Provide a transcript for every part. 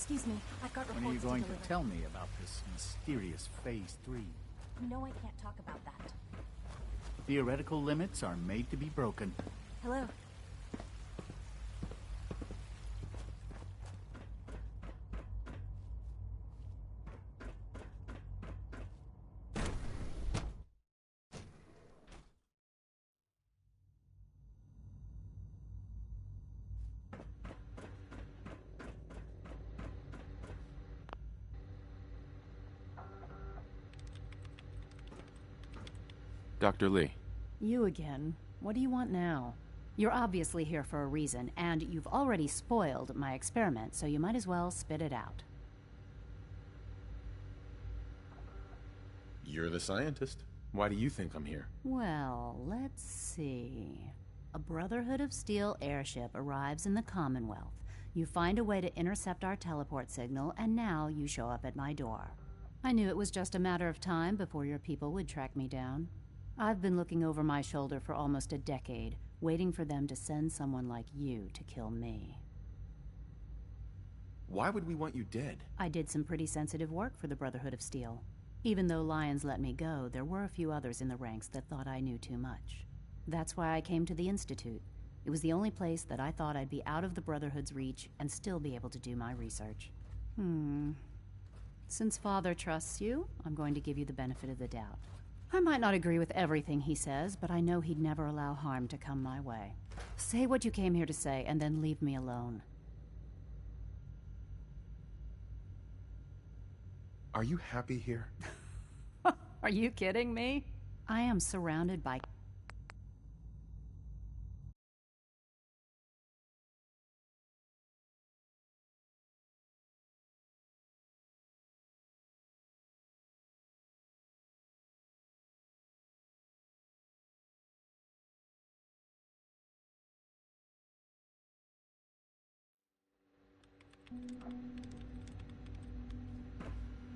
Excuse me, I've got reports When are you going to deliver. to tell me about this mysterious Phase 3? You know I can't talk about that. Theoretical limits are made to be broken. Hello? Dr. Lee. You again. What do you want now? You're obviously here for a reason, and you've already spoiled my experiment, so you might as well spit it out. You're the scientist. Why do you think I'm here? Well, let's see. A Brotherhood of Steel airship arrives in the Commonwealth. You find a way to intercept our teleport signal, and now you show up at my door. I knew it was just a matter of time before your people would track me down. I've been looking over my shoulder for almost a decade, waiting for them to send someone like you to kill me. Why would we want you dead? I did some pretty sensitive work for the Brotherhood of Steel. Even though Lyons let me go, there were a few others in the ranks that thought I knew too much. That's why I came to the Institute. It was the only place that I thought I'd be out of the Brotherhood's reach and still be able to do my research. Since Father trusts you, I'm going to give you the benefit of the doubt. I might not agree with everything he says, but I know he'd never allow harm to come my way. Say what you came here to say, and then leave me alone. Are you happy here? Are you kidding me? I am surrounded by...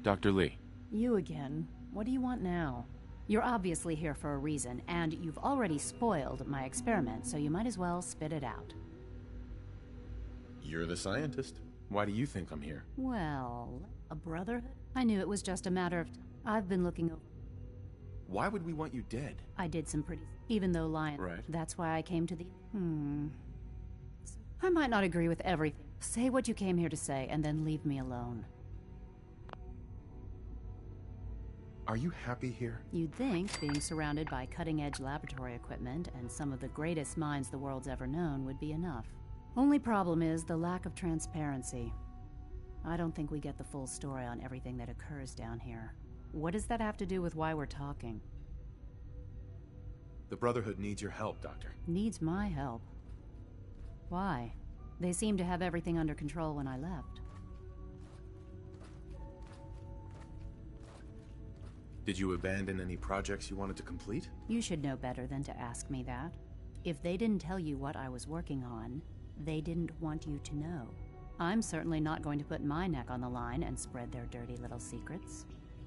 Dr. Lee. You again. What do you want now? You're obviously here for a reason, and you've already spoiled my experiment, so you might as well spit it out. You're the scientist. Why do you think I'm here? Well, a Brotherhood? I knew it was just a matter of... I've been looking over... Why would we want you dead? I did some pretty... Even though Lion... Right. That's why I came to the... I might not agree with everything. Say what you came here to say, and then leave me alone. Are you happy here? You'd think being surrounded by cutting-edge laboratory equipment and some of the greatest minds the world's ever known would be enough. Only problem is the lack of transparency. I don't think we get the full story on everything that occurs down here. What does that have to do with why we're talking? The Brotherhood needs your help, Doctor. Needs my help? Why? They seemed to have everything under control when I left. Did you abandon any projects you wanted to complete? You should know better than to ask me that. If they didn't tell you what I was working on, they didn't want you to know. I'm certainly not going to put my neck on the line and spread their dirty little secrets.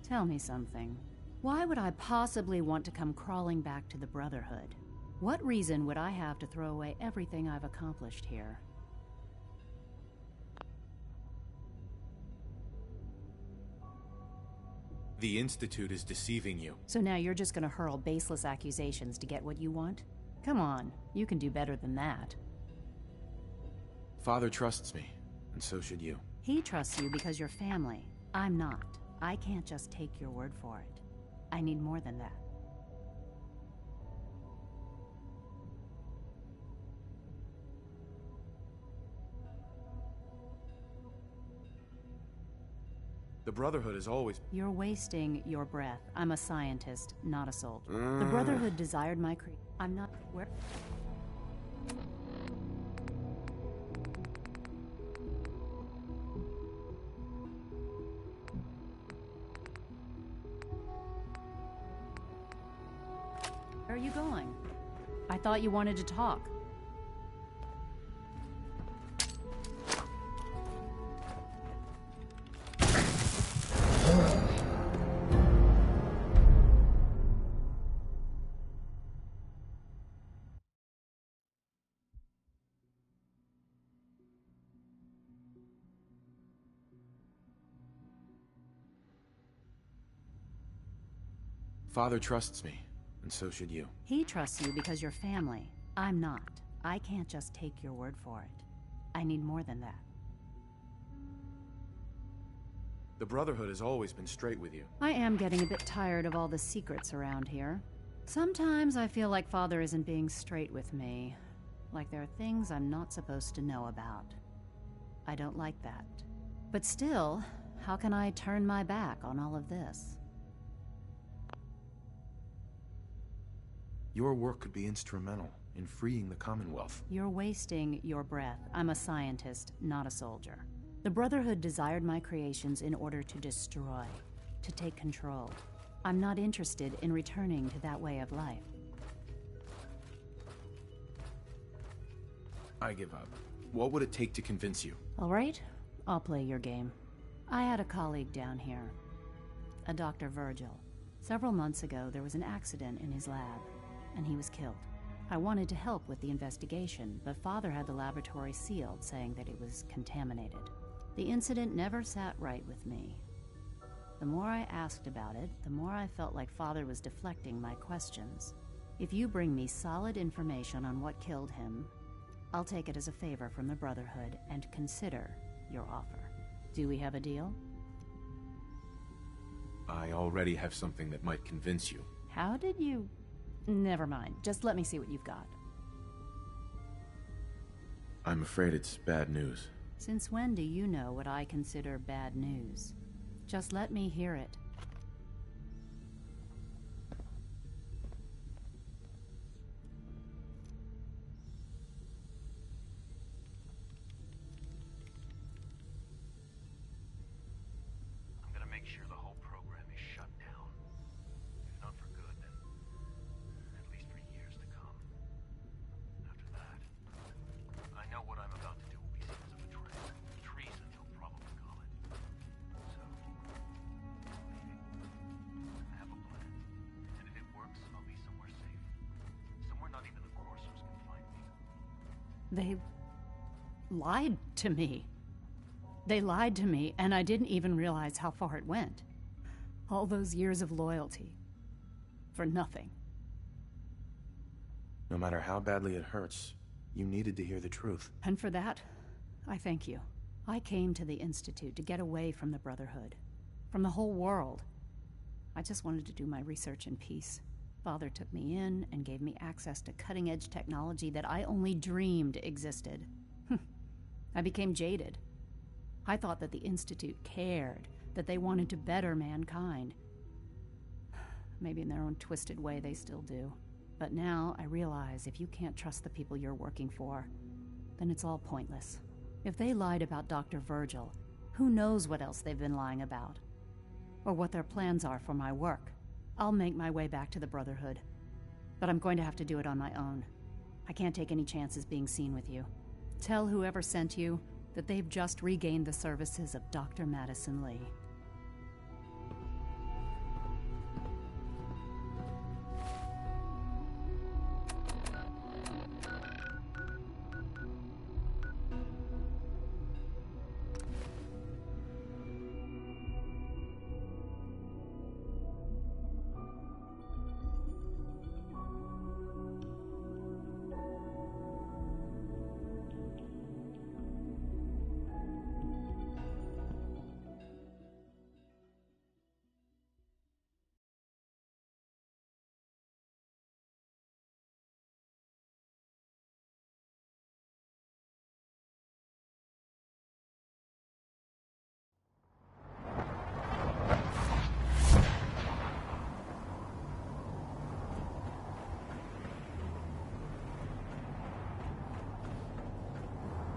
Tell me something. Why would I possibly want to come crawling back to the Brotherhood? What reason would I have to throw away everything I've accomplished here? The Institute is deceiving you. So now you're just gonna hurl baseless accusations to get what you want? Come on, you can do better than that. Father trusts me, and so should you. He trusts you because you're family. I'm not. I can't just take your word for it. I need more than that. The Brotherhood is always... You're wasting your breath. I'm a scientist, not a soldier. The Brotherhood desired my I'm not... Where... Where are you going? I thought you wanted to talk. Father trusts me, and so should you. He trusts you because you're family. I'm not. I can't just take your word for it. I need more than that. The Brotherhood has always been straight with you. I am getting a bit tired of all the secrets around here. Sometimes I feel like Father isn't being straight with me. Like there are things I'm not supposed to know about. I don't like that. But still, how can I turn my back on all of this? Your work could be instrumental in freeing the Commonwealth. You're wasting your breath. I'm a scientist, not a soldier. The Brotherhood desired my creations in order to destroy, to take control. I'm not interested in returning to that way of life. I give up. What would it take to convince you? All right, I'll play your game. I had a colleague down here, a Dr. Virgil. Several months ago, there was an accident in his lab, and he was killed. I wanted to help with the investigation, but Father had the laboratory sealed, saying that it was contaminated. The incident never sat right with me. The more I asked about it, the more I felt like Father was deflecting my questions. If you bring me solid information on what killed him, I'll take it as a favor from the Brotherhood and consider your offer. Do we have a deal? I already have something that might convince you. How did you... Never mind. Just let me see what you've got. I'm afraid it's bad news. Since when do you know what I consider bad news? Just let me hear it. I'm gonna make sure the whole program is shut down. If not for good, then at least for years to come. After that, I know what I'm about to do will be seen as a betrayal. Treason, you'll probably call it. So, I have a plan. And if it works, I'll be somewhere safe. Somewhere not even the coursers can find me. They lied to me. They lied to me, and I didn't even realize how far it went. All those years of loyalty. For nothing. No matter how badly it hurts, you needed to hear the truth. And for that, I thank you. I came to the Institute to get away from the Brotherhood. From the whole world. I just wanted to do my research in peace. Father took me in and gave me access to cutting-edge technology that I only dreamed existed. I became jaded. I thought that the Institute cared, that they wanted to better mankind. Maybe in their own twisted way they still do. But now I realize if you can't trust the people you're working for, then it's all pointless. If they lied about Dr. Virgil, who knows what else they've been lying about? Or what their plans are for my work. I'll make my way back to the Brotherhood. But I'm going to have to do it on my own. I can't take any chances being seen with you. Tell whoever sent you that they've just regained the services of Dr. Madison Lee.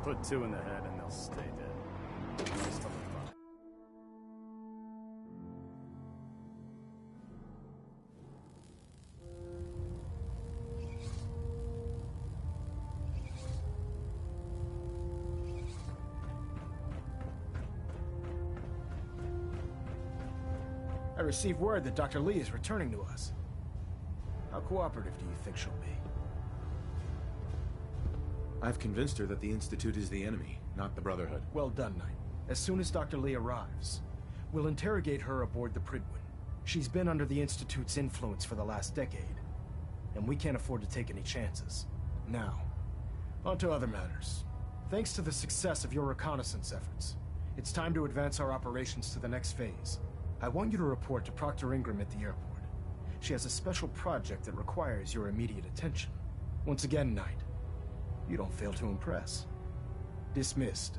Put two in the head and they'll stay dead. Just on the front. I received word that Dr. Lee is returning to us. How cooperative do you think she'll be? I've convinced her that the Institute is the enemy, not the Brotherhood. Well done, Knight. As soon as Dr. Lee arrives, we'll interrogate her aboard the Pridwin. She's been under the Institute's influence for the last decade, and we can't afford to take any chances. Now, on to other matters. Thanks to the success of your reconnaissance efforts, it's time to advance our operations to the next phase. I want you to report to Proctor Ingram at the airport. She has a special project that requires your immediate attention. Once again, Knight, you don't fail to impress. Dismissed.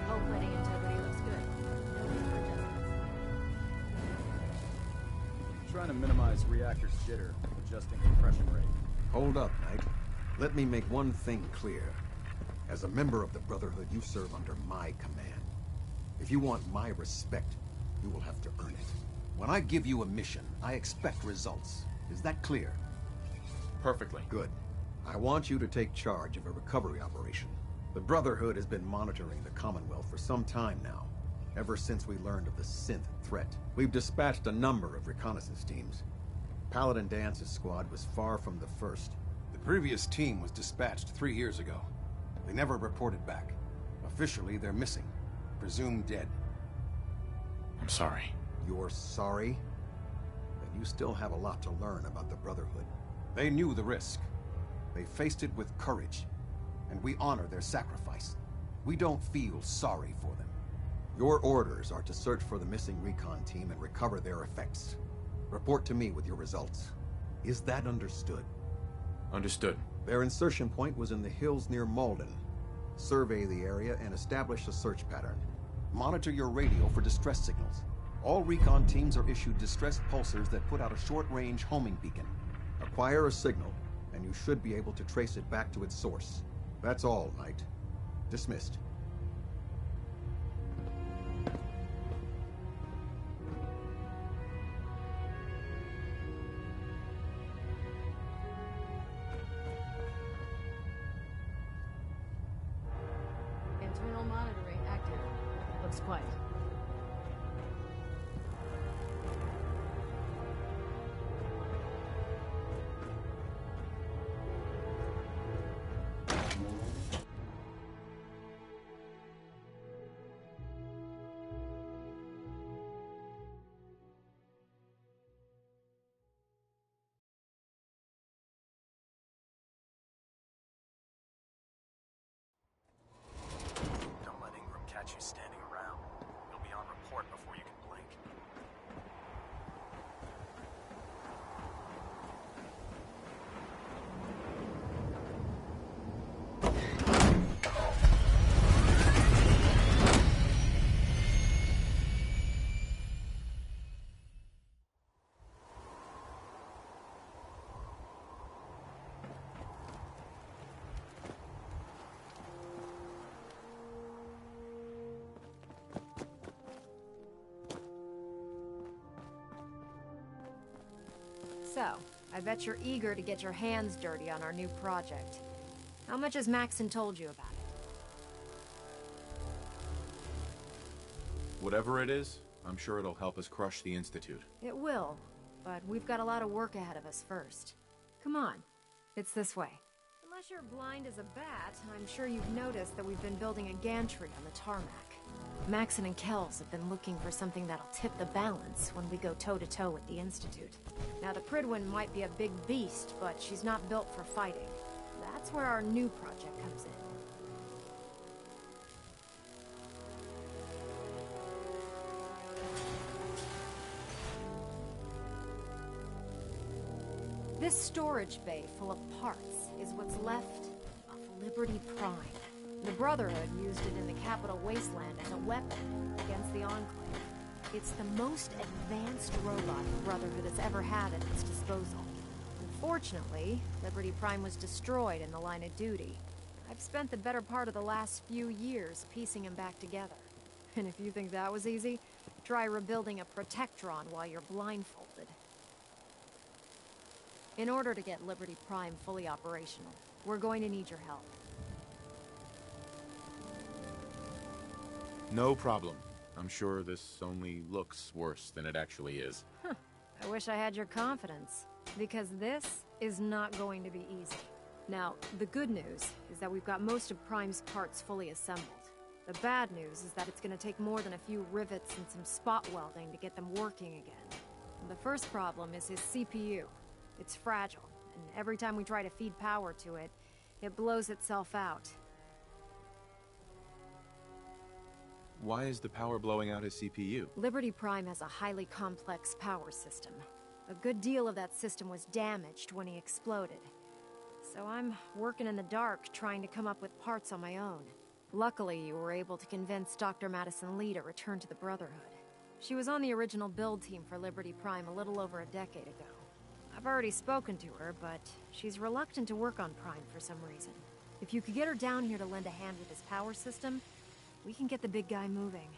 Hull plating integrity looks good. No need for adjustments. Trying to minimize reactor jitter, adjusting compression rate. Hold up, Knight. Let me make one thing clear. As a member of the Brotherhood, you serve under my command. If you want my respect, you will have to earn it. When I give you a mission, I expect results. Is that clear? Perfectly. Good. I want you to take charge of a recovery operation. The Brotherhood has been monitoring the Commonwealth for some time now, ever since we learned of the synth threat. We've dispatched a number of reconnaissance teams. Paladin Dance's squad was far from the first. The previous team was dispatched 3 years ago. They never reported back. Officially, they're missing. Presumed dead. I'm sorry. You're sorry? Then you still have a lot to learn about the Brotherhood. They knew the risk. They faced it with courage. And we honor their sacrifice. We don't feel sorry for them. Your orders are to search for the missing recon team and recover their effects. Report to me with your results. Is that understood? Understood. Their insertion point was in the hills near Malden. Survey the area and establish a search pattern. Monitor your radio for distress signals. All recon teams are issued distress pulsars that put out a short-range homing beacon. Acquire a signal, and you should be able to trace it back to its source. That's all, Knight. Dismissed. Internal monitoring active. Looks quiet. Don't let Ingram catch you standing around. You'll be on report before you can blink. So, I bet you're eager to get your hands dirty on our new project. How much has Maxon told you about it? Whatever it is, I'm sure it'll help us crush the Institute. It will, but we've got a lot of work ahead of us first. Come on, it's this way. Unless you're blind as a bat, I'm sure you've noticed that we've been building a gantry on the tarmac. Maxon and Kells have been looking for something that'll tip the balance when we go toe-to-toe with the Institute. Now, the Pridwin might be a big beast, but she's not built for fighting. That's where our new project comes in. This storage bay full of parts is what's left of Liberty Prime. The Brotherhood used it in the Capital Wasteland as a weapon against the Enclave. It's the most advanced robot the Brotherhood has ever had at its disposal. Unfortunately, Liberty Prime was destroyed in the line of duty. I've spent the better part of the last few years piecing him back together. And if you think that was easy, try rebuilding a Protectron while you're blindfolded. In order to get Liberty Prime fully operational, we're going to need your help. No problem. I'm sure this only looks worse than it actually is. I wish I had your confidence, because this is not going to be easy. Now, the good news is that we've got most of Prime's parts fully assembled. The bad news is that it's gonna take more than a few rivets and some spot welding to get them working again. And the first problem is his CPU. It's fragile, and every time we try to feed power to it, it blows itself out. Why is the power blowing out his CPU? Liberty Prime has a highly complex power system. A good deal of that system was damaged when he exploded. So I'm working in the dark, trying to come up with parts on my own. Luckily, you were able to convince Dr. Madison Lee to return to the Brotherhood. She was on the original build team for Liberty Prime a little over a decade ago. I've already spoken to her, but she's reluctant to work on Prime for some reason. If you could get her down here to lend a hand with his power system, we can get the big guy moving.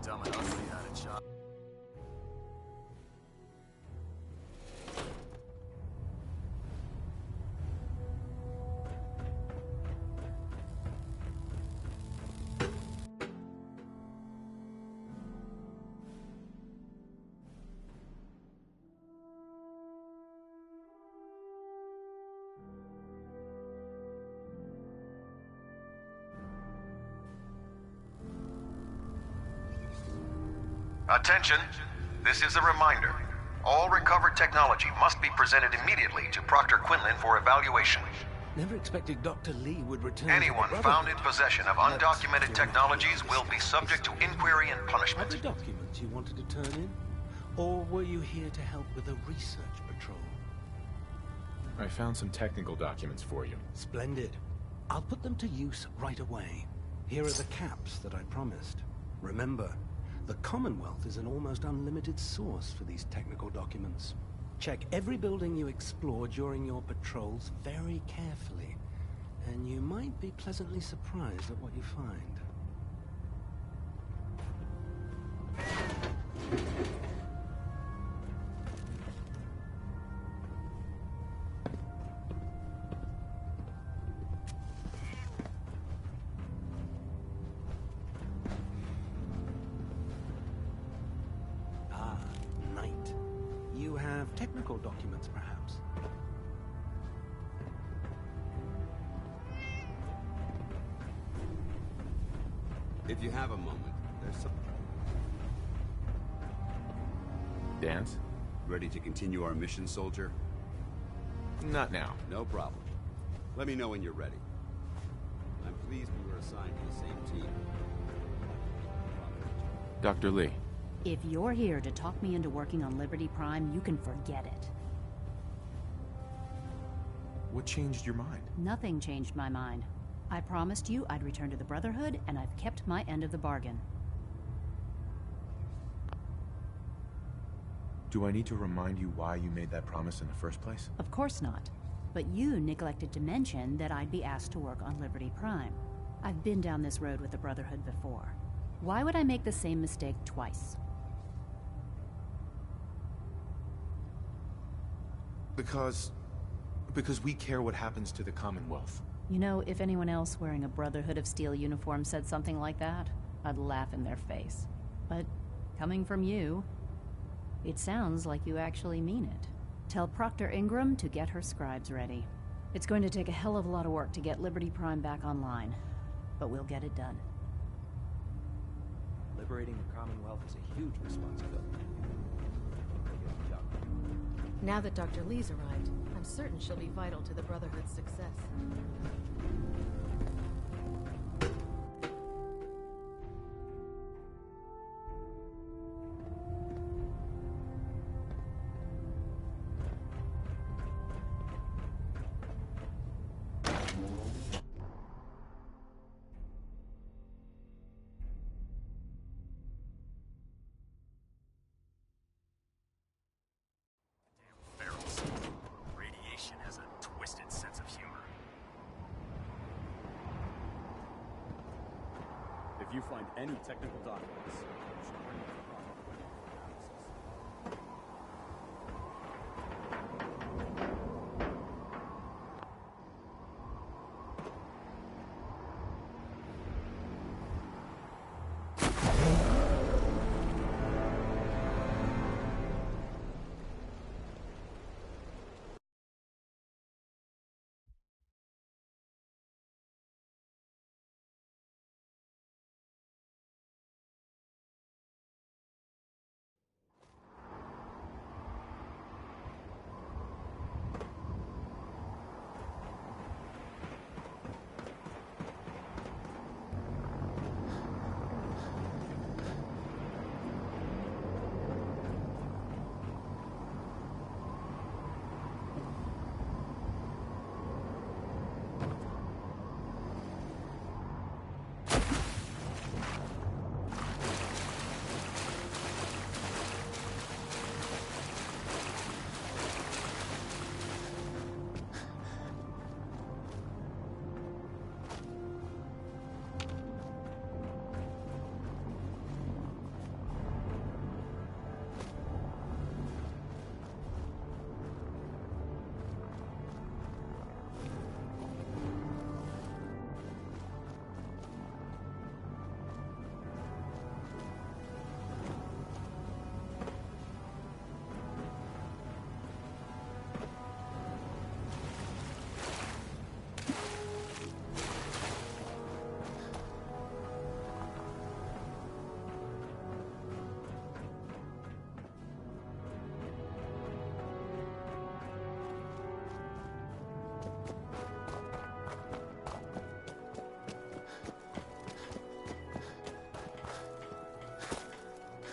Dumb and ugly had a shot. Attention! This is a reminder. All recovered technology must be presented immediately to Proctor Quinlan for evaluation. Never expected Dr. Lee would return. Anyone found in possession of undocumented technologies will be subject to inquiry and punishment. Other documents you wanted to turn in? Or were you here to help with a research patrol? I found some technical documents for you. Splendid. I'll put them to use right away. Here are the caps that I promised. Remember, the Commonwealth is an almost unlimited source for these technical documents. Check every building you explore during your patrols very carefully, and you might be pleasantly surprised at what you find. Technical documents, perhaps. If you have a moment, there's some... Dance? Ready to continue our mission, soldier? Not now. No problem. Let me know when you're ready. I'm pleased we were assigned to the same team. Dr. Lee. If you're here to talk me into working on Liberty Prime, you can forget it. What changed your mind? Nothing changed my mind. I promised you I'd return to the Brotherhood, and I've kept my end of the bargain. Do I need to remind you why you made that promise in the first place? Of course not. But you neglected to mention that I'd be asked to work on Liberty Prime. I've been down this road with the Brotherhood before. Why would I make the same mistake twice? Because we care what happens to the Commonwealth. You know, if anyone else wearing a Brotherhood of Steel uniform said something like that, I'd laugh in their face. But coming from you, it sounds like you actually mean it. Tell Proctor Ingram to get her scribes ready. It's going to take a hell of a lot of work to get Liberty Prime back online, but we'll get it done. Liberating the Commonwealth is a huge responsibility. Now that Dr. Lee's arrived, I'm certain she'll be vital to the Brotherhood's success. you find any technical documents, you should bring them to the proper analysis.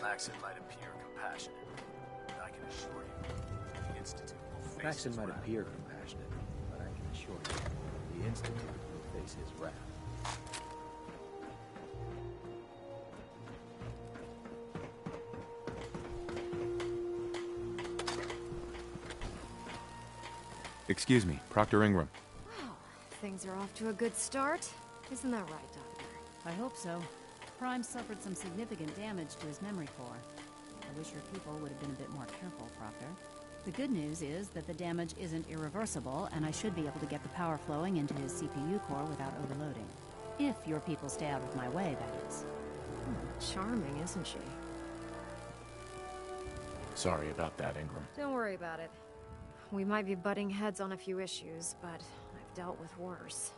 Maxon might appear compassionate, but I can assure you, the Institute will face Maxon his might wrath. appear compassionate, but I can assure you, the Institute will face his wrath. Excuse me, Proctor Ingram. Wow, things are off to a good start. Isn't that right, Doctor? I hope so. Prime suffered some significant damage to his memory core. I wish your people would have been a bit more careful, Proctor. The good news is that the damage isn't irreversible, and I should be able to get the power flowing into his CPU core without overloading. If your people stay out of my way, that is. Charming, isn't she? Sorry about that, Ingram. Don't worry about it. We might be butting heads on a few issues, but I've dealt with worse.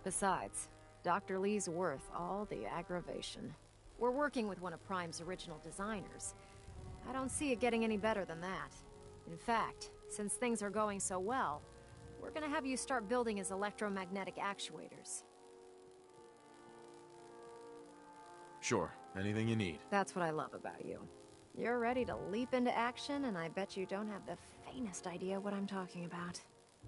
Besides, Dr. Lee's worth all the aggravation. We're working with one of Prime's original designers. I don't see it getting any better than that. In fact, since things are going so well, we're gonna have you start building his electromagnetic actuators. Sure, anything you need. That's what I love about you. You're ready to leap into action, and I bet you don't have the faintest idea what I'm talking about.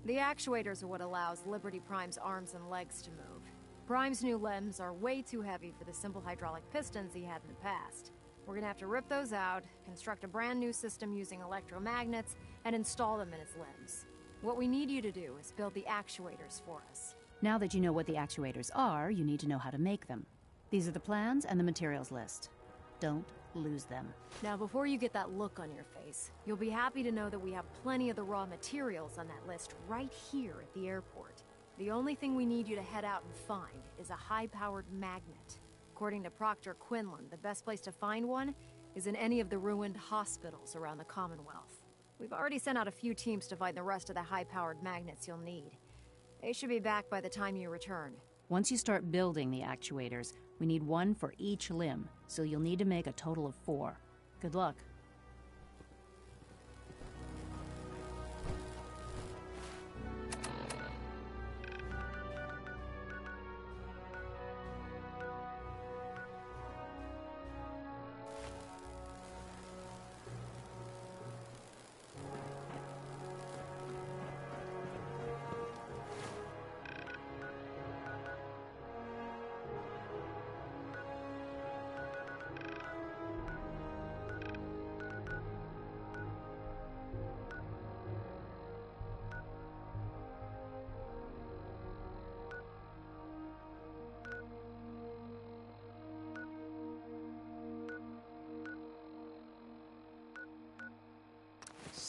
The actuators are what allows Liberty Prime's arms and legs to move. Prime's new limbs are way too heavy for the simple hydraulic pistons he had in the past. We're gonna have to rip those out, construct a brand new system using electromagnets, and install them in his limbs. What we need you to do is build the actuators for us. Now that you know what the actuators are, you need to know how to make them. These are the plans and the materials list. Don't lose them. Now, before you get that look on your face, you'll be happy to know that we have plenty of the raw materials on that list right here at the airport. The only thing we need you to head out and find is a high-powered magnet. According to Proctor Quinlan, the best place to find one is in any of the ruined hospitals around the Commonwealth. We've already sent out a few teams to find the rest of the high-powered magnets you'll need. They should be back by the time you return. Once you start building the actuators, we need one for each limb, so you'll need to make a total of 4. Good luck.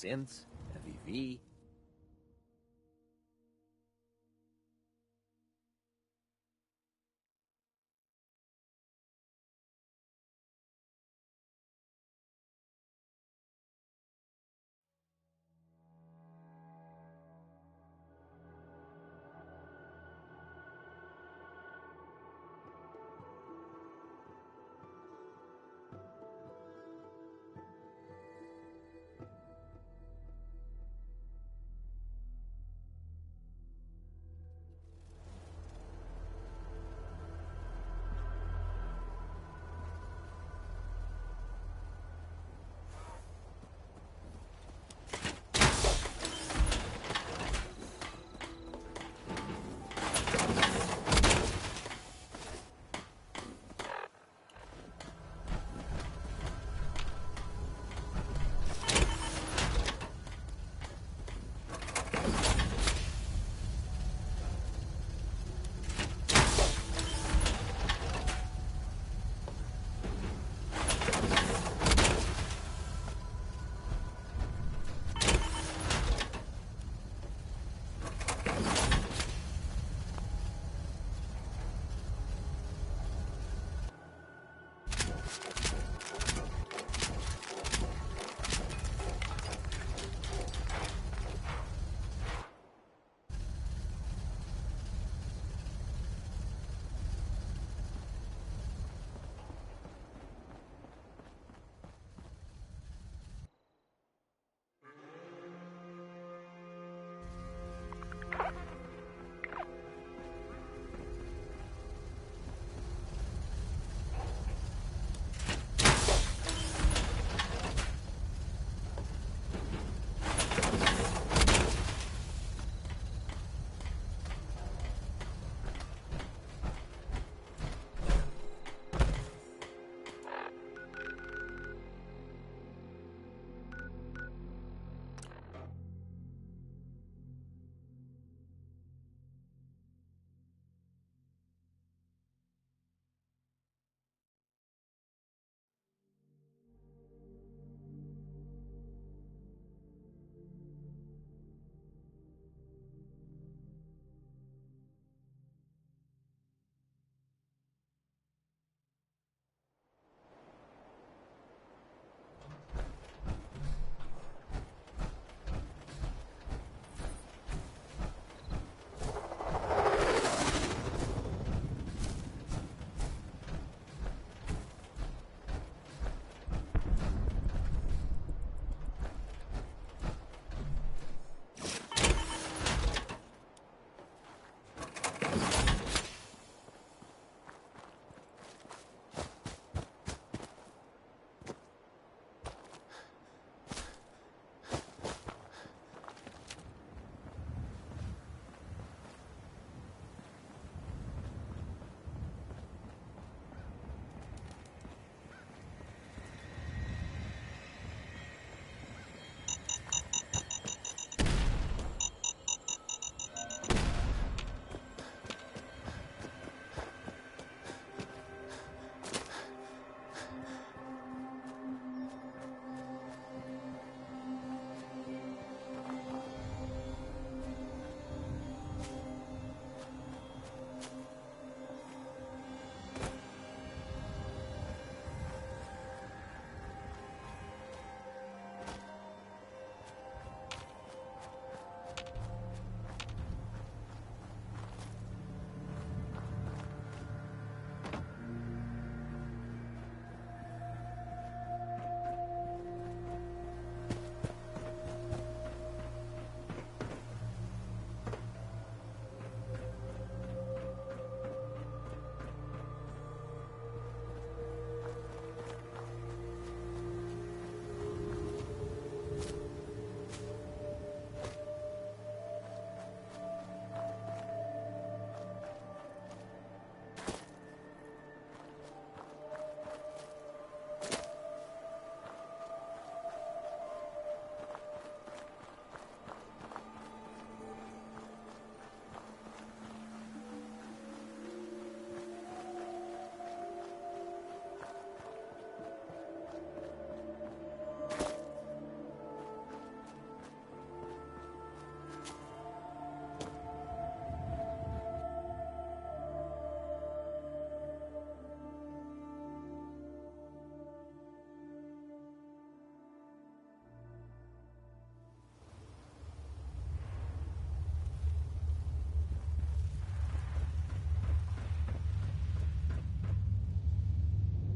synths, heavy V.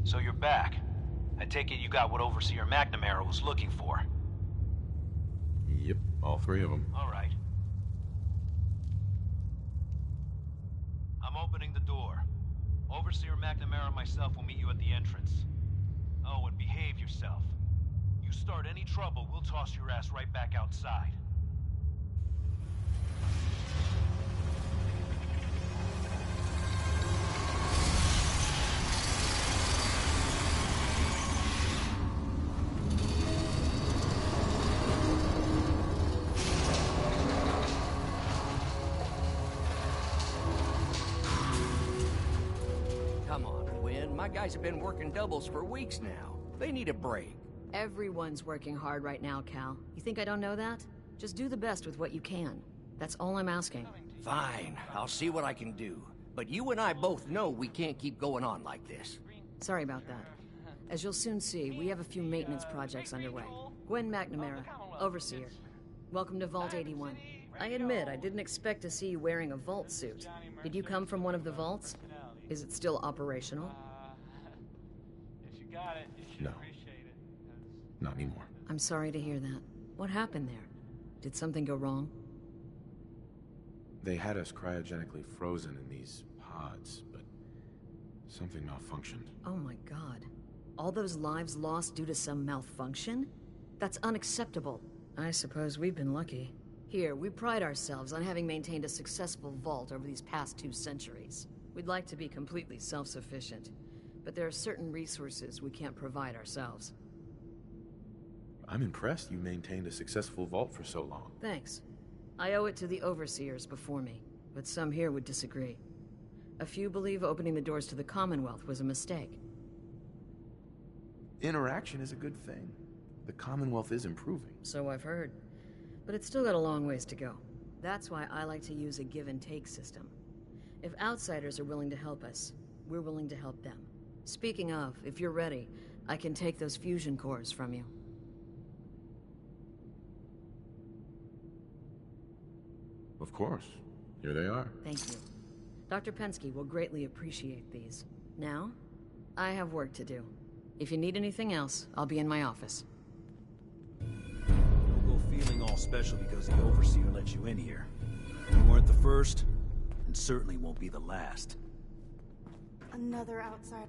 So you're back. I take it you got what Overseer McNamara was looking for. Yep, all three of them. All right. I'm opening the door. Overseer McNamara and myself will meet you at the entrance. Oh, and behave yourself. You start any trouble, we'll toss your ass right back outside. Come on, Quinn. My guys have been working doubles for weeks now. They need a break. Everyone's working hard right now, Cal. You think I don't know that? Just do the best with what you can. That's all I'm asking. Fine, I'll see what I can do. But you and I both know we can't keep going on like this. Sorry about that. As you'll soon see, we have a few maintenance projects underway. Gwen McNamara, Overseer. Welcome to Vault 81. I admit, I didn't expect to see you wearing a vault suit. Did you come from one of the vaults? Is it still operational? No. Not anymore. I'm sorry to hear that. What happened there? Did something go wrong? They had us cryogenically frozen in these pods, but something malfunctioned. Oh my god. All those lives lost due to some malfunction? That's unacceptable. I suppose we've been lucky. Here, we pride ourselves on having maintained a successful vault over these past 2 centuries. We'd like to be completely self-sufficient, but there are certain resources we can't provide ourselves. I'm impressed you maintained a successful vault for so long. Thanks. I owe it to the overseers before me, but some here would disagree. A few believe opening the doors to the Commonwealth was a mistake. Interaction is a good thing. The Commonwealth is improving. So I've heard. But it's still got a long ways to go. That's why I like to use a give-and-take system. If outsiders are willing to help us, we're willing to help them. Speaking of, if you're ready, I can take those fusion cores from you. Of course. Here they are. Thank you. Dr. Pensky will greatly appreciate these. Now, I have work to do. If you need anything else, I'll be in my office. Don't go feeling all special because the Overseer let you in here. You weren't the first, and certainly won't be the last. Another outside.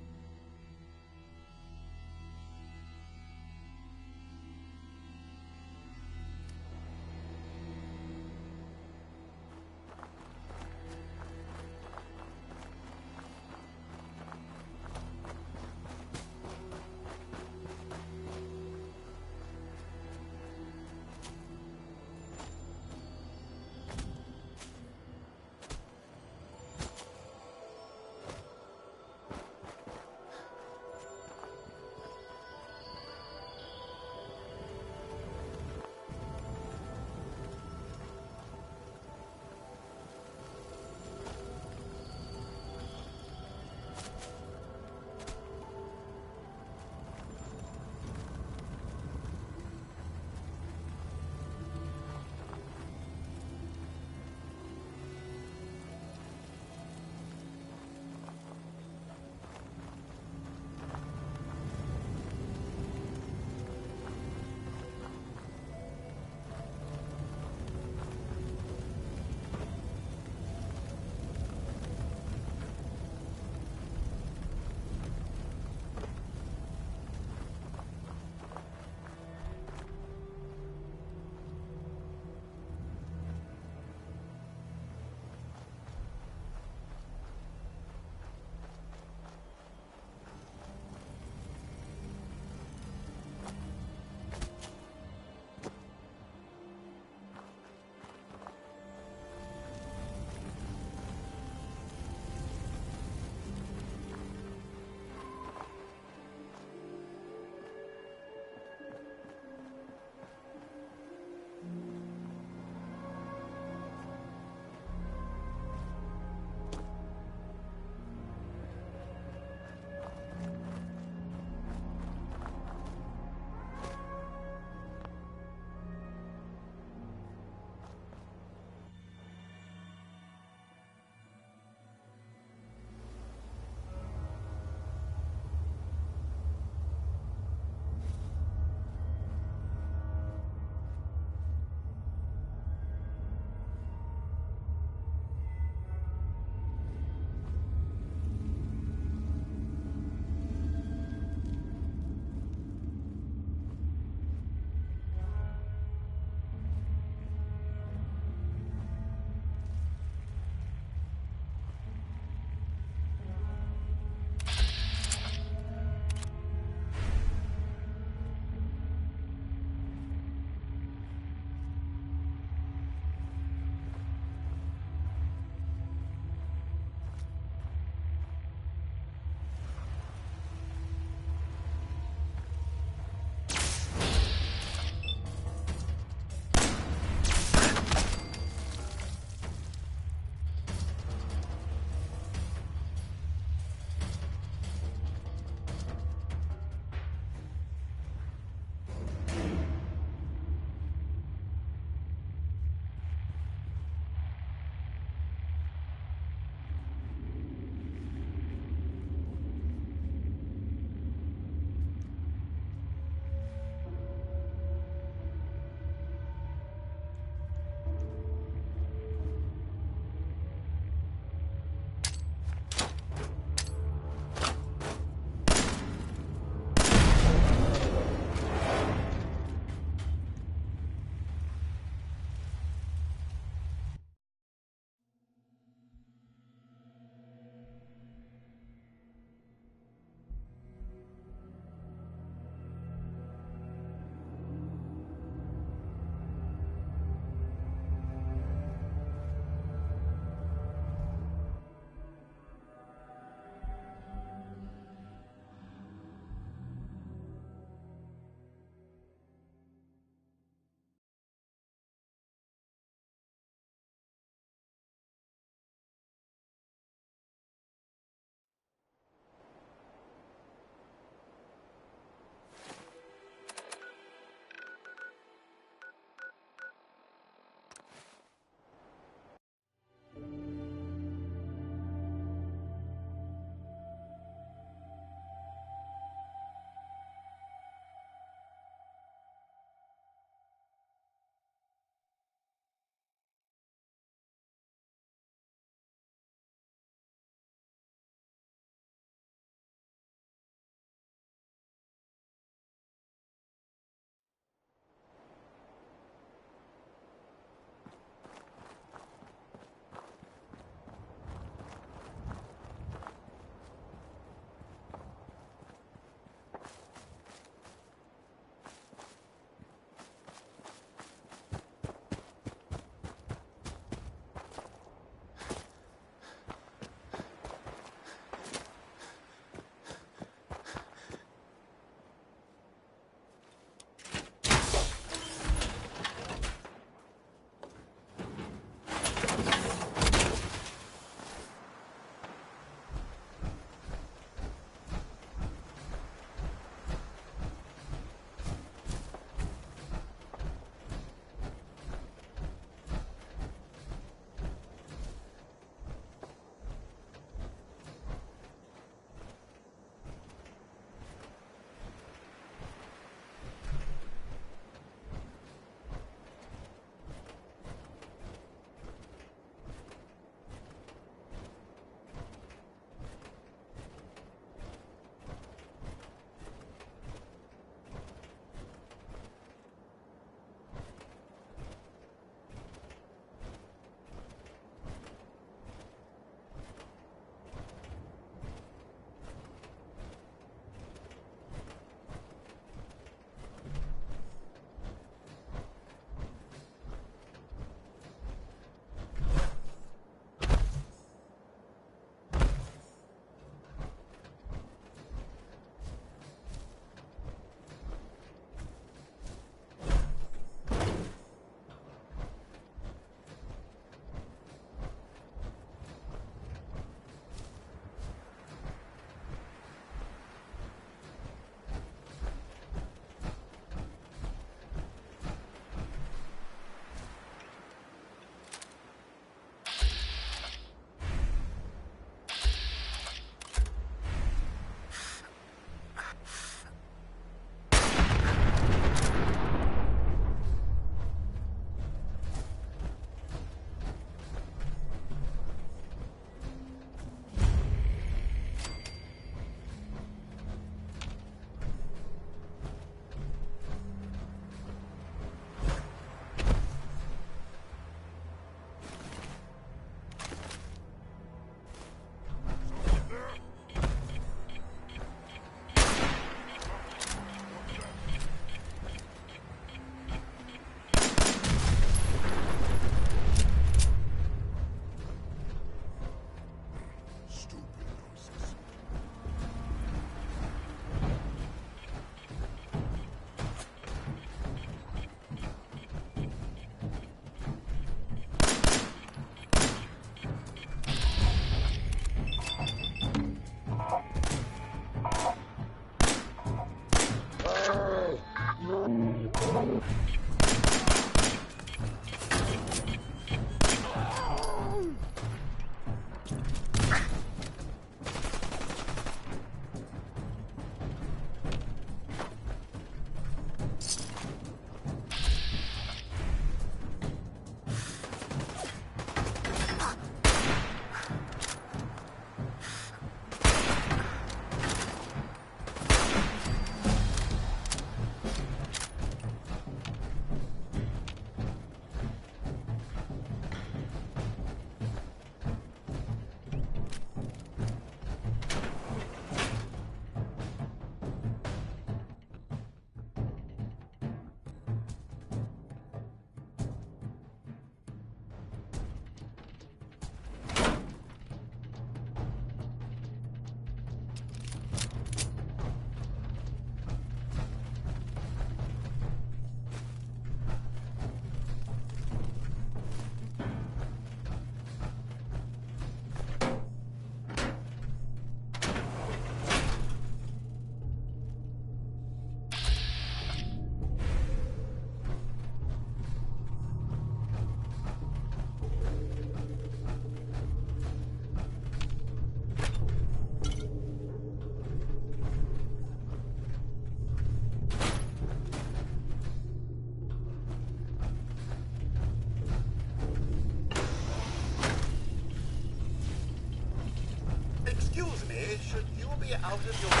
Excuse me, should you be out of your room?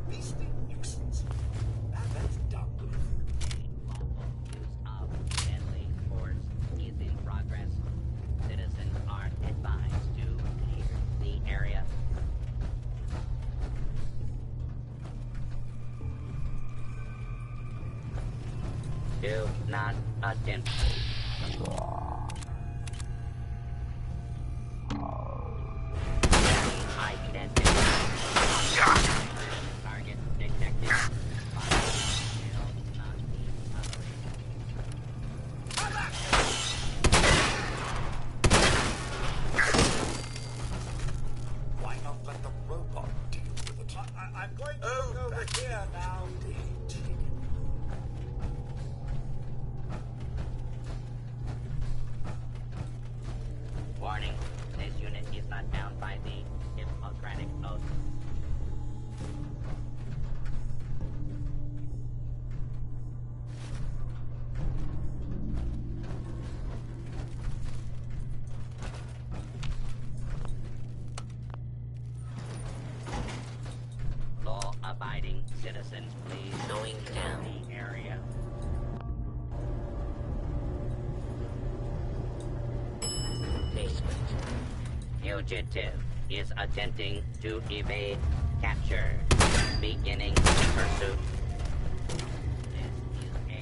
Beastly nuisance. That's done with. Deadly force is in progress. Citizens are advised to clear the area. Do not attempt. Target detected. Why not let the robot deal with it? I'm going to look over here now. Warning, this unit is not bound by the Hippocratic Oath. Law-abiding citizens, please going down the area. Basement. Fugitive is attempting to evade capture. Beginning pursuit. This is a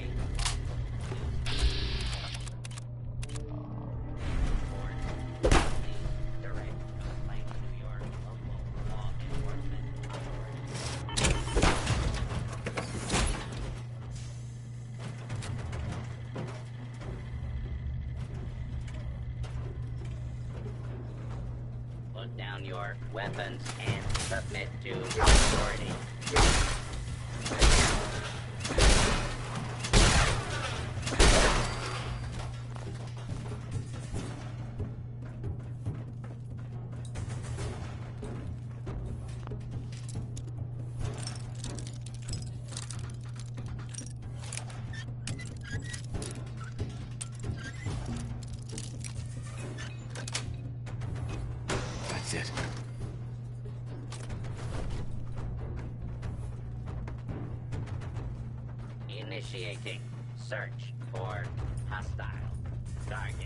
direct complaint to your local law enforcement authorities. Put down your weapons and submit to authority. That's it. Initiating search for hostile target.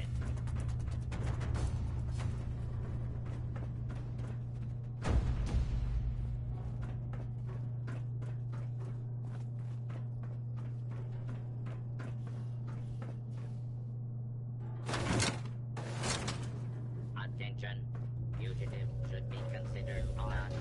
Attention, fugitive should be considered not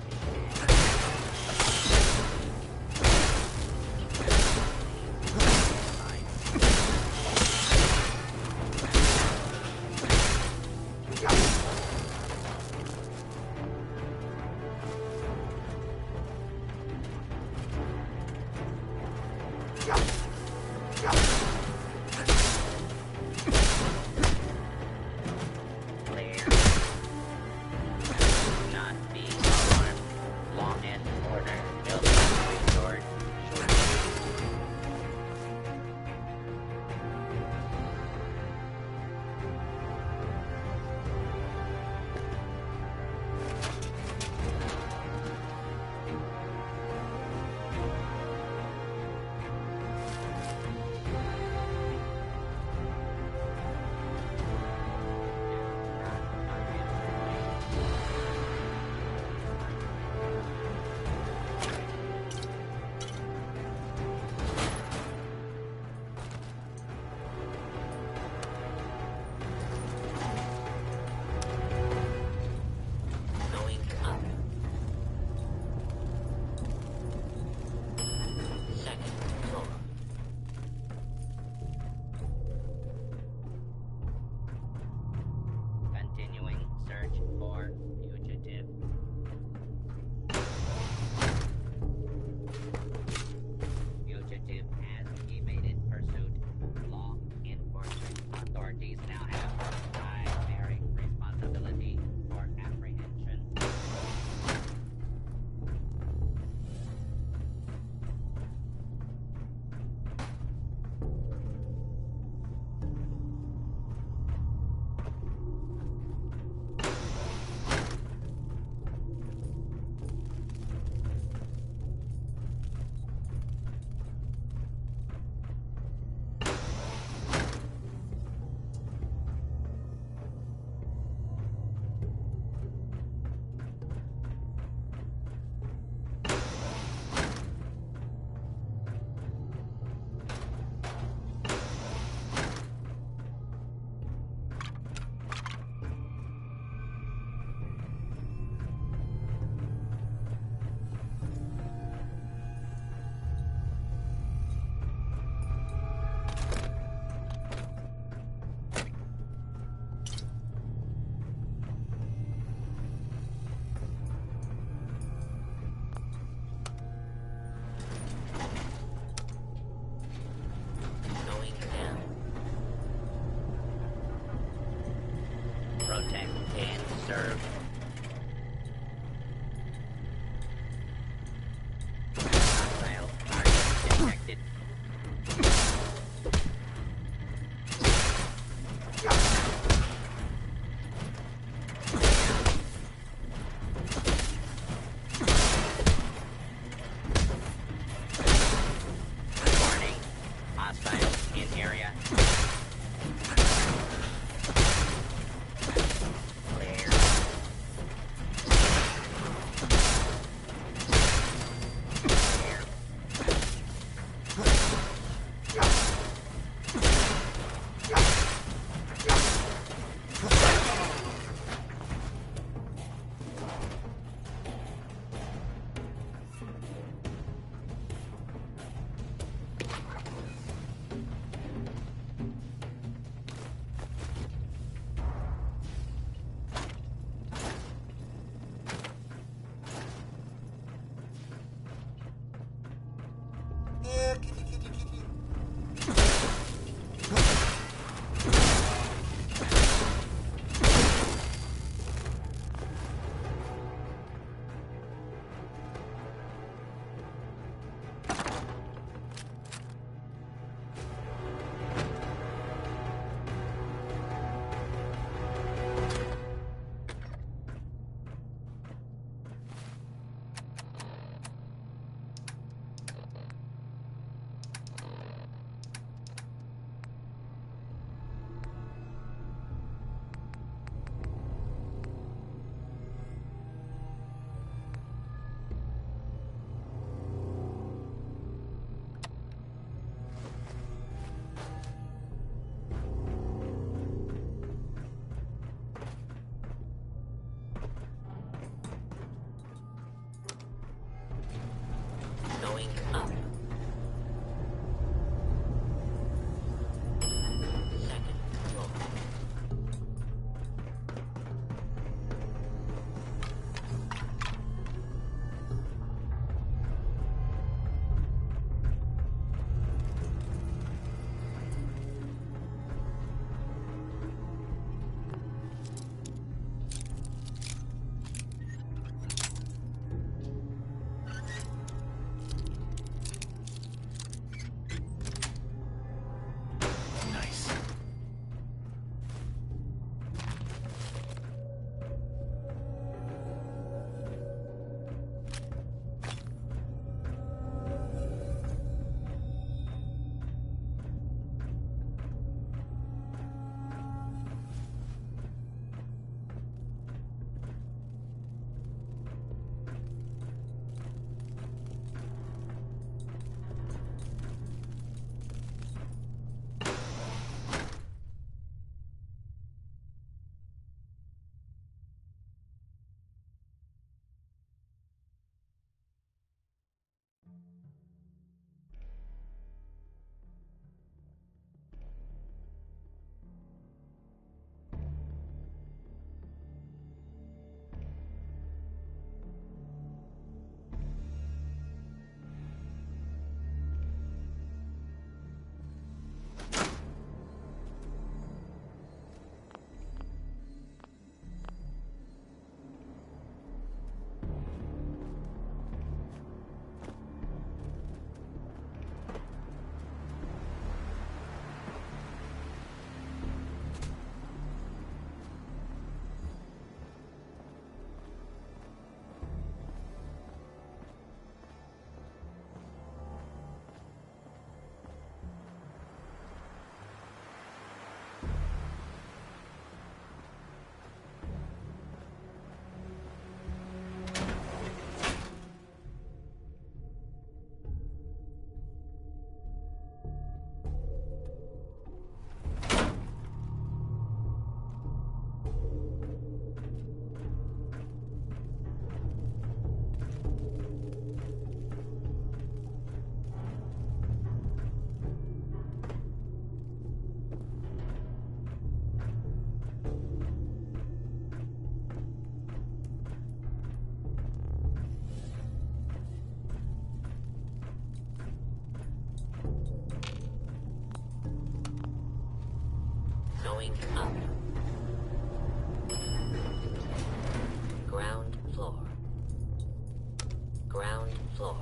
Ground floor.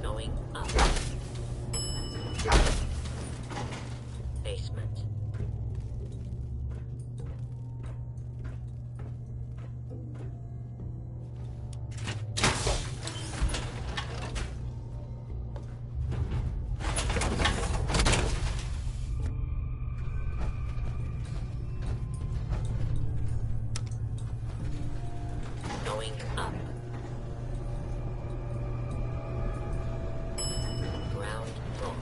Going up. Basement. Going up. Ground floor.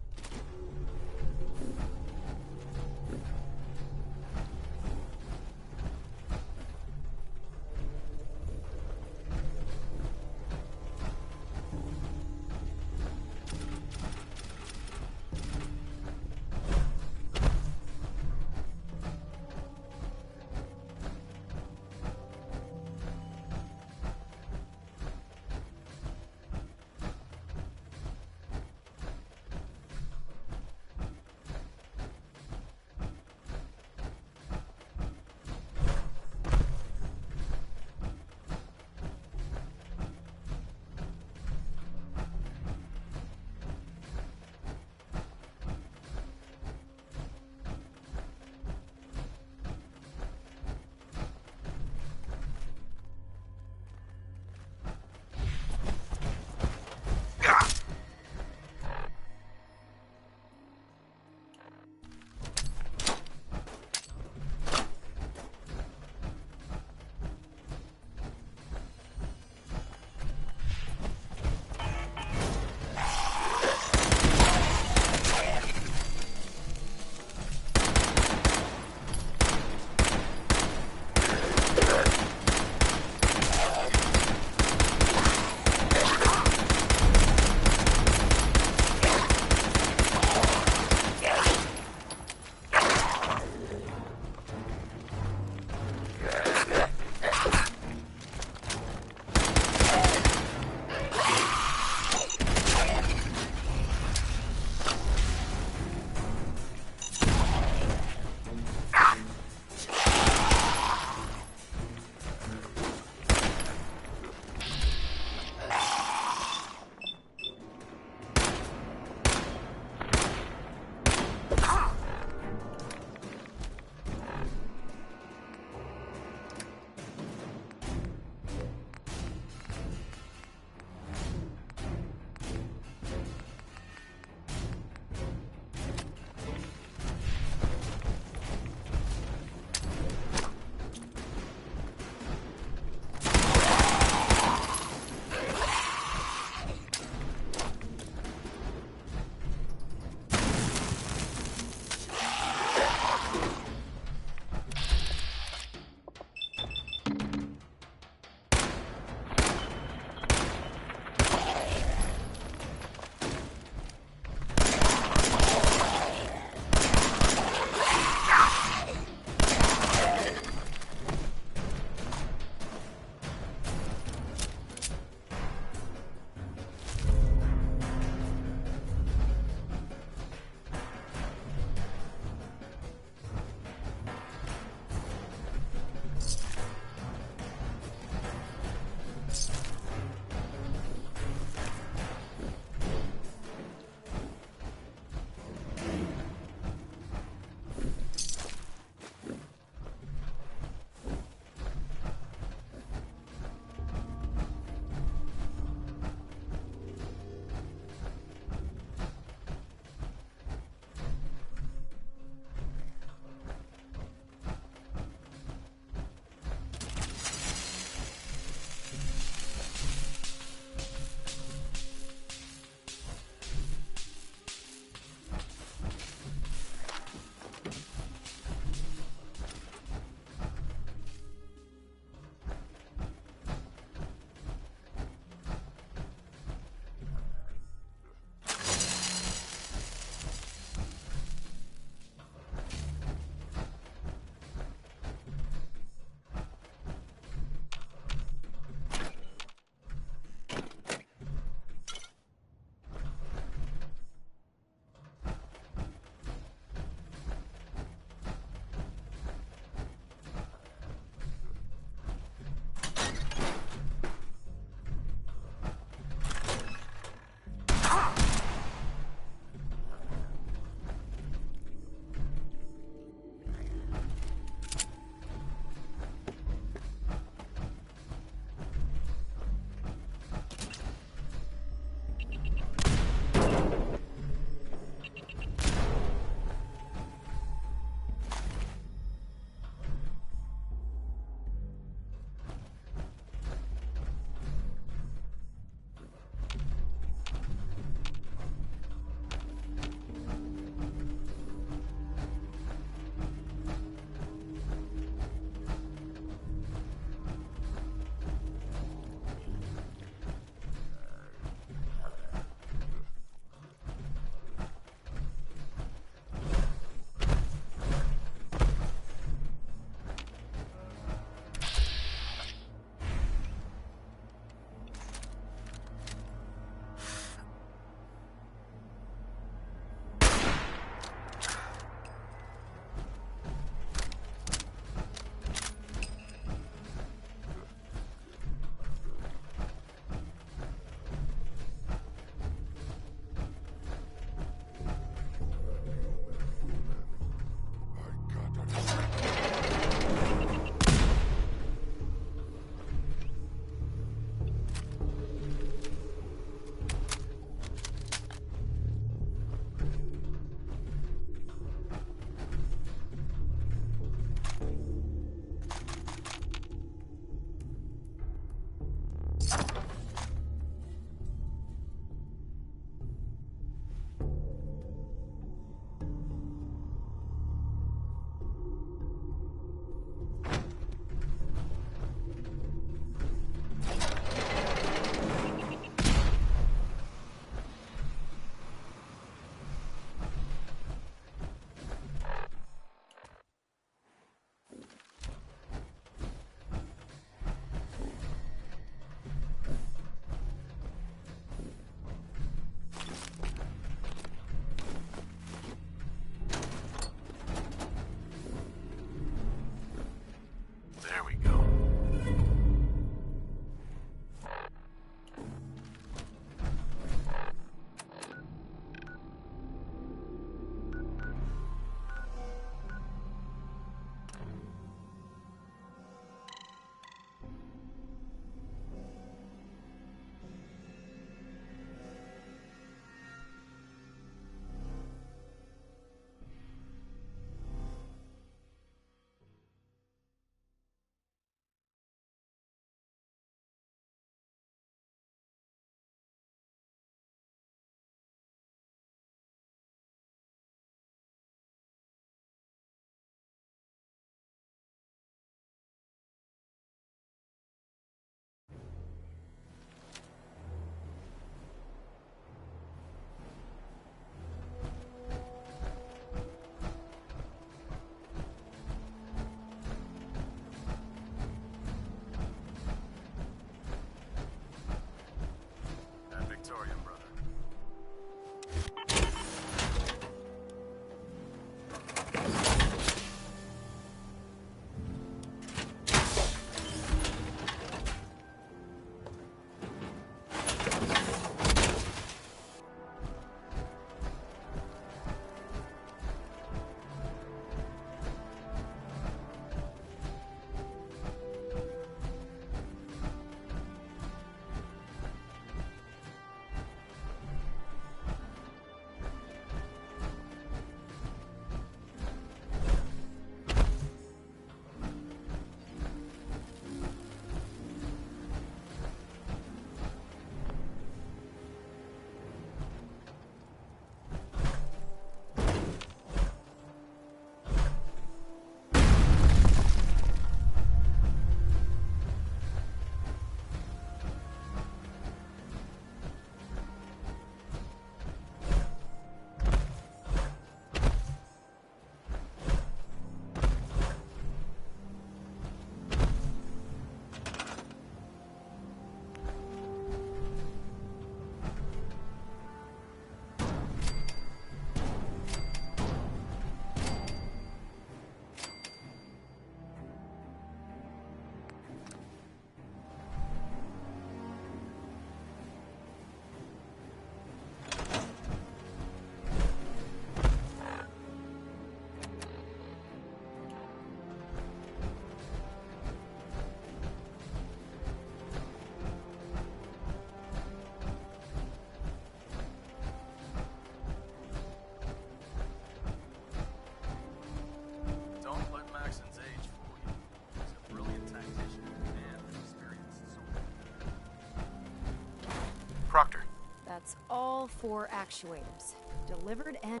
4 actuators. Delivered and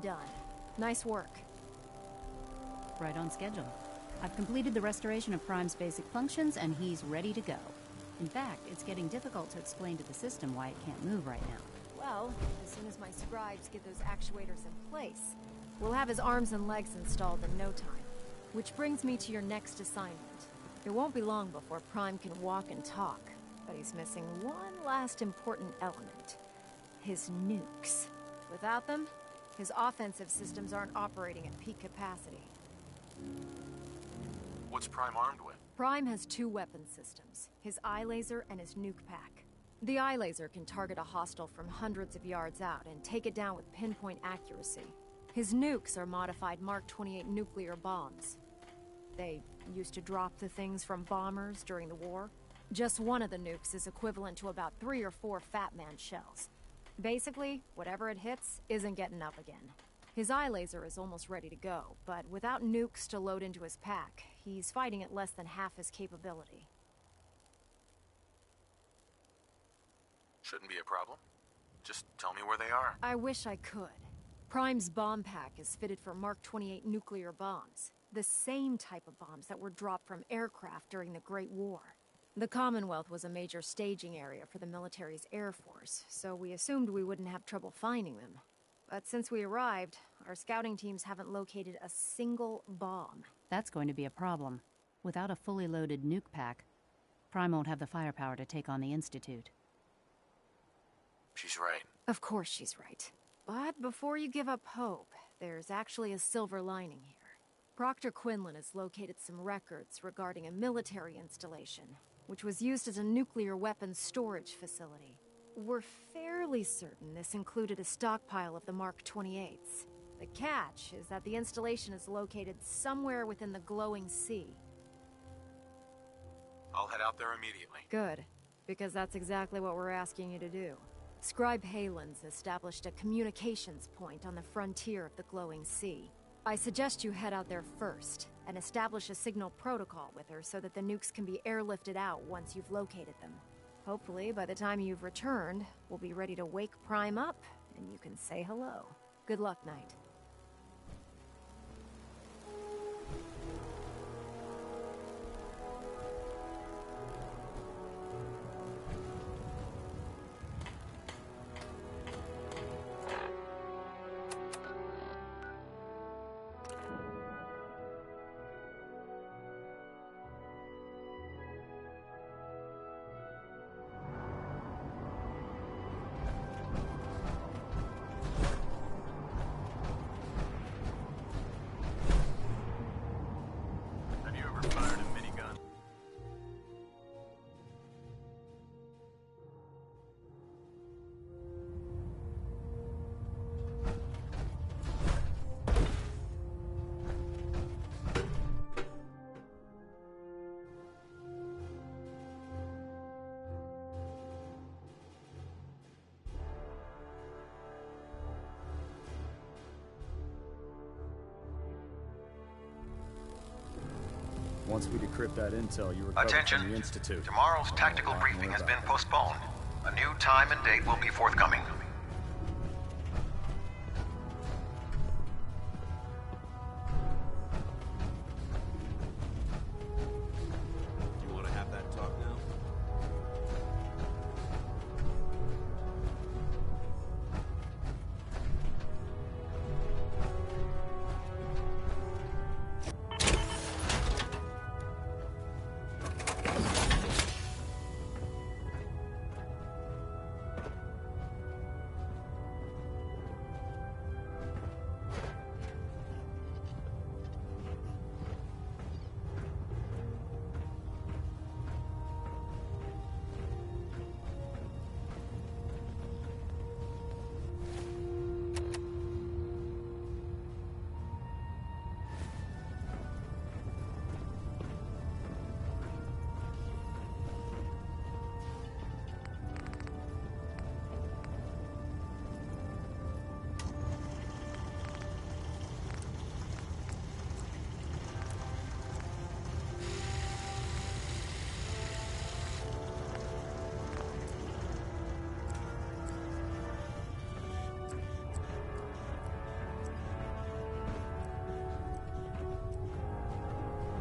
done. Nice work. Right on schedule. I've completed the restoration of Prime's basic functions, and he's ready to go. In fact, it's getting difficult to explain to the system why it can't move right now. Well, as soon as my scribes get those actuators in place, we'll have his arms and legs installed in no time. Which brings me to your next assignment. It won't be long before Prime can walk and talk, but he's missing one last important element. His nukes. Without them, his offensive systems aren't operating at peak capacity. What's Prime armed with? Prime has 2 weapon systems, his eye laser and his nuke pack. The eye laser can target a hostile from hundreds of yards out and take it down with pinpoint accuracy. His nukes are modified Mark 28 nuclear bombs. They used to drop the things from bombers during the war. Just one of the nukes is equivalent to about 3 or 4 Fat Man shells. Basically, whatever it hits isn't getting up again. His eye laser is almost ready to go, but without nukes to load into his pack, he's fighting at less than half his capability. Shouldn't be a problem. Just tell me where they are. I wish I could. Prime's bomb pack is fitted for Mark 28 nuclear bombs, the same type of bombs that were dropped from aircraft during the Great War. The Commonwealth was a major staging area for the military's air force, so we assumed we wouldn't have trouble finding them. But since we arrived, our scouting teams haven't located a single bomb. That's going to be a problem. Without a fully loaded nuke pack, Prime won't have the firepower to take on the Institute. She's right. Of course she's right. But before you give up hope, there's actually a silver lining here. Proctor Quinlan has located some records regarding a military installation, which was used as a nuclear weapons storage facility. We're fairly certain this included a stockpile of the Mark 28s. The catch is that the installation is located somewhere within the glowing sea. I'll head out there immediately. Good, because that's exactly what we're asking you to do. Scribe Halen's established a communications point on the frontier of the glowing sea. I suggest you head out there first, and establish a signal protocol with her so that the nukes can be airlifted out once you've located them. Hopefully, by the time you've returned, we'll be ready to wake Prime up, and you can say hello. Good luck, Knight. Once we decrypt that intel, you recover from the Institute. Tomorrow's tactical briefing has been postponed. A new time and date will be forthcoming. You want to have that talk now?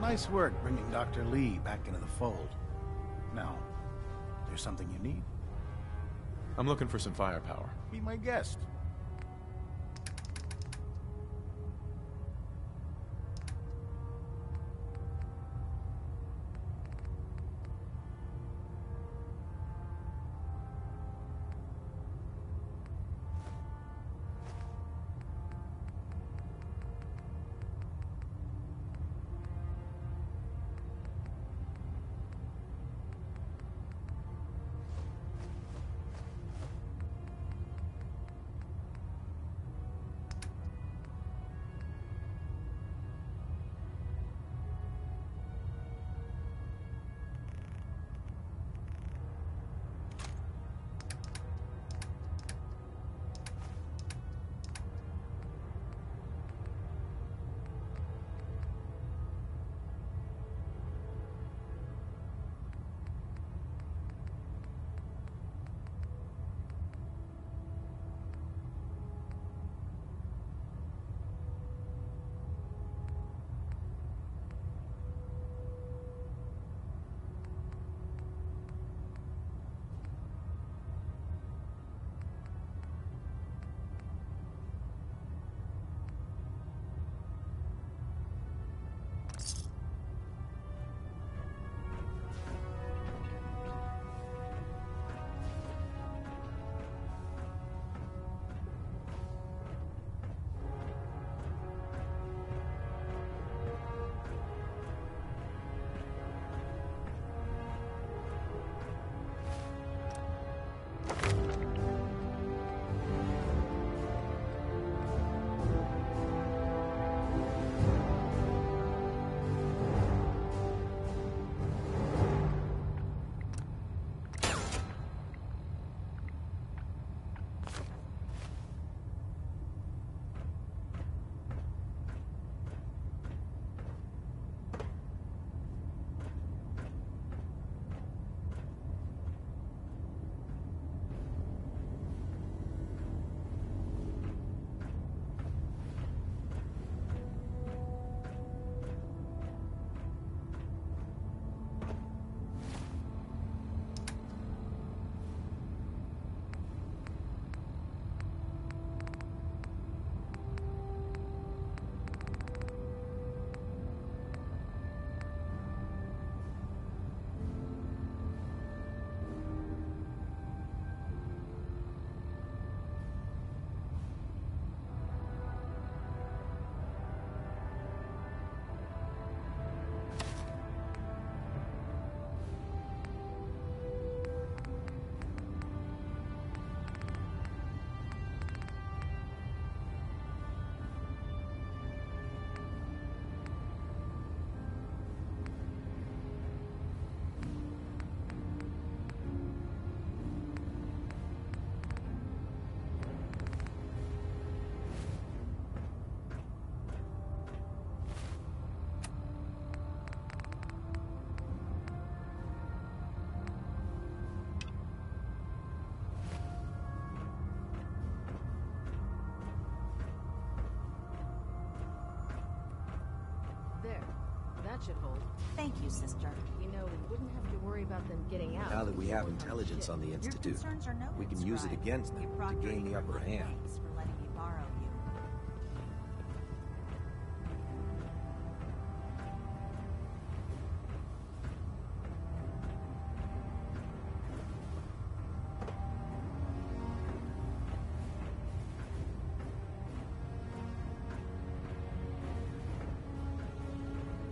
Nice work bringing Dr. Lee back into the fold. Now, there's something you need? I'm looking for some firepower. Be my guest. That should hold. Thank you, sister. You know, we wouldn't have to worry about them getting out. Now that we have intelligence on the Institute, we can use it against them to gain the upper hand. Thanks for letting me borrow you.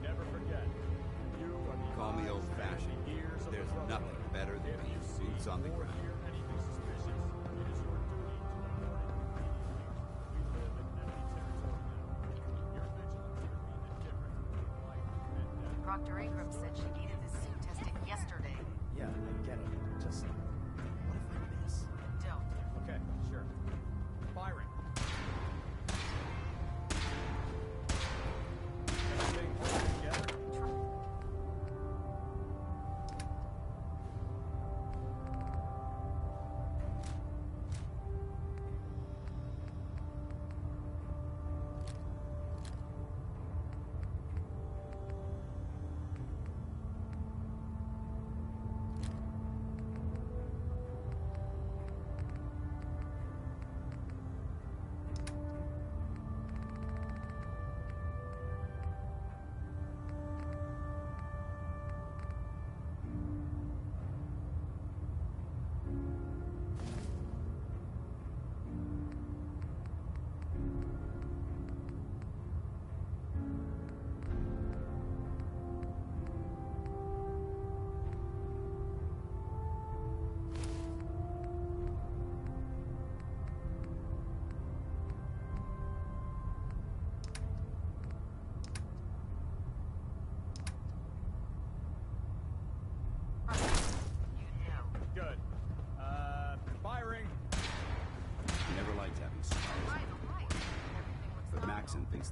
Never forget, you are the Call me old-fashioned. years of There's the Brotherhood. nothing better than If being you see boots on the or ground. hear anything suspicious, it is your duty to report it immediately. We live in enemy territory now. Your vigilance could mean the difference between life and death. Proctor Ingram said she needed this suit tested yesterday. Yeah, I get it. Just, what if I miss? Don't. Okay, sure. Firing. Everything holding together?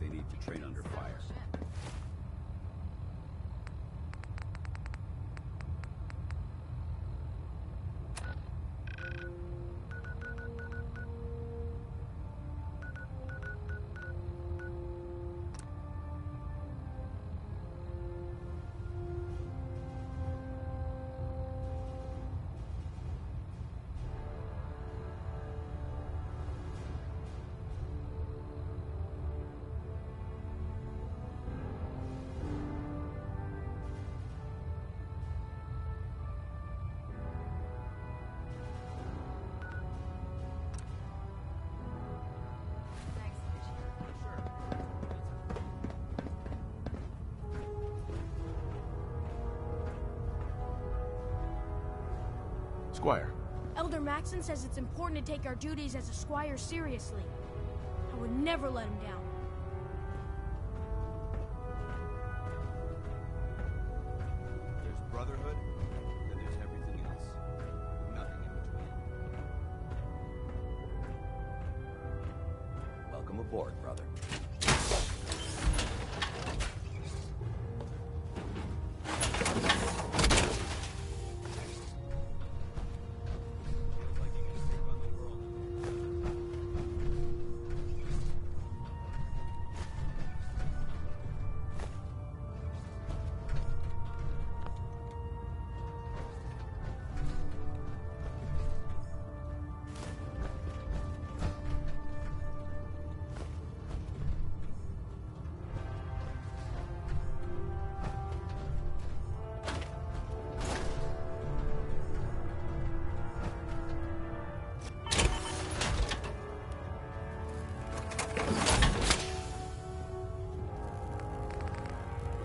they need to train under fire. Squire. Elder Maxon says it's important to take our duties as a squire seriously. I would never let him down. There's Brotherhood, then there's everything else. Nothing in between. Welcome aboard, brother.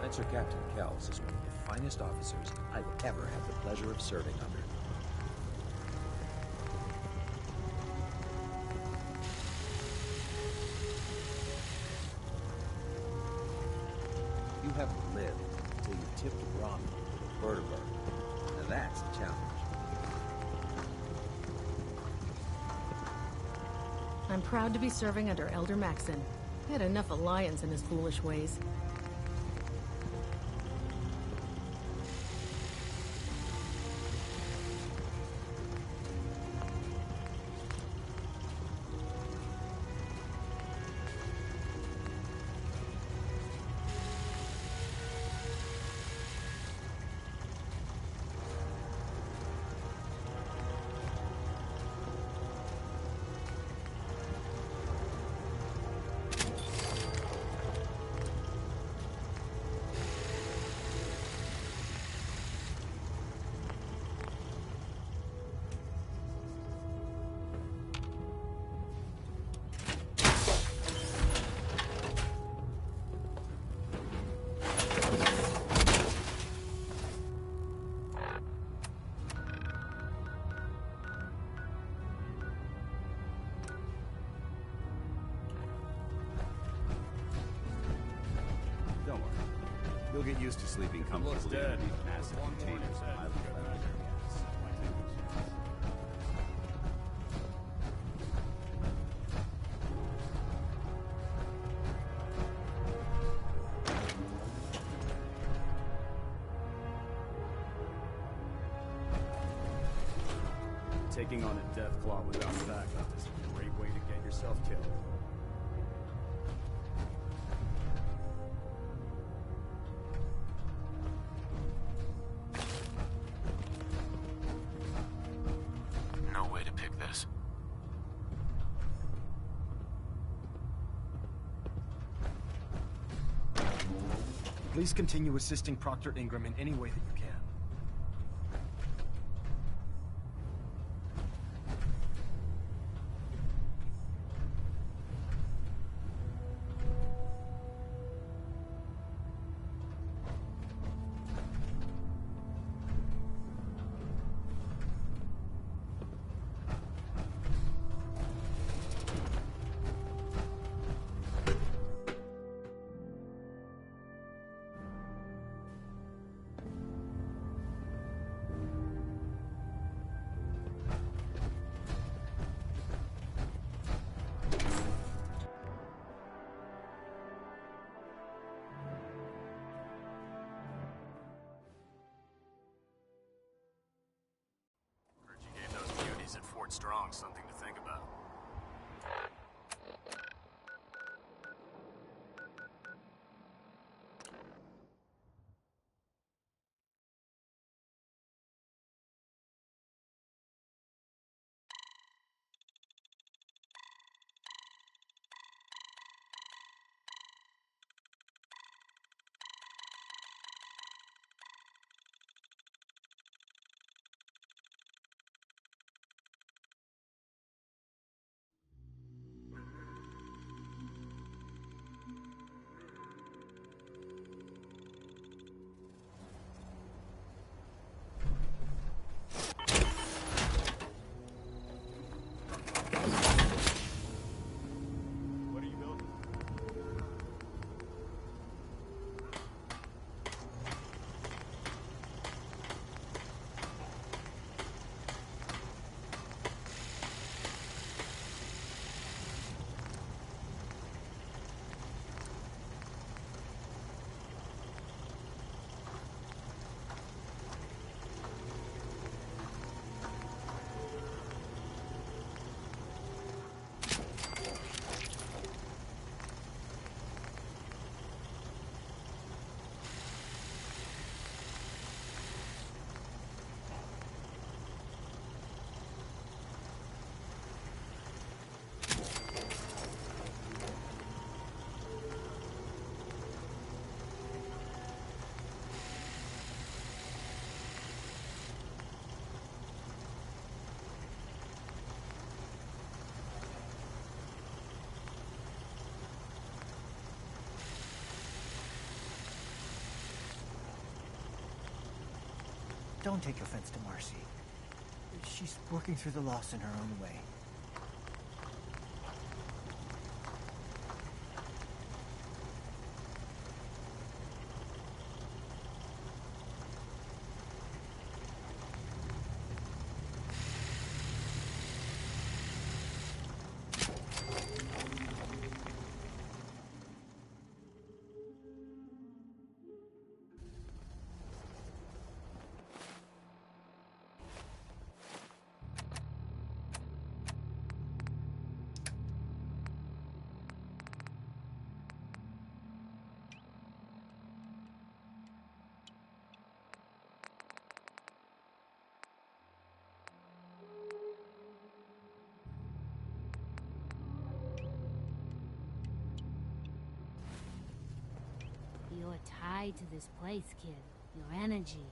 Lancer Captain Kells is one of the finest officers I've ever had the pleasure of serving under. You haven't lived until you tipped a Brahmin with a vertebrate. Now that's a challenge. I'm proud to be serving under Elder Maxon. He had enough of lions in his foolish ways. Don't worry. You'll get used to sleeping comfortably in these massive containers of highly flammable gas. Taking on a death claw without backup is a great way to get yourself killed. No way to pick this. Please continue assisting Proctor Ingram in any way that you can. Don't take offense to Marcy. She's working through the loss in her own way. You're tied to this place, kid. Your energy.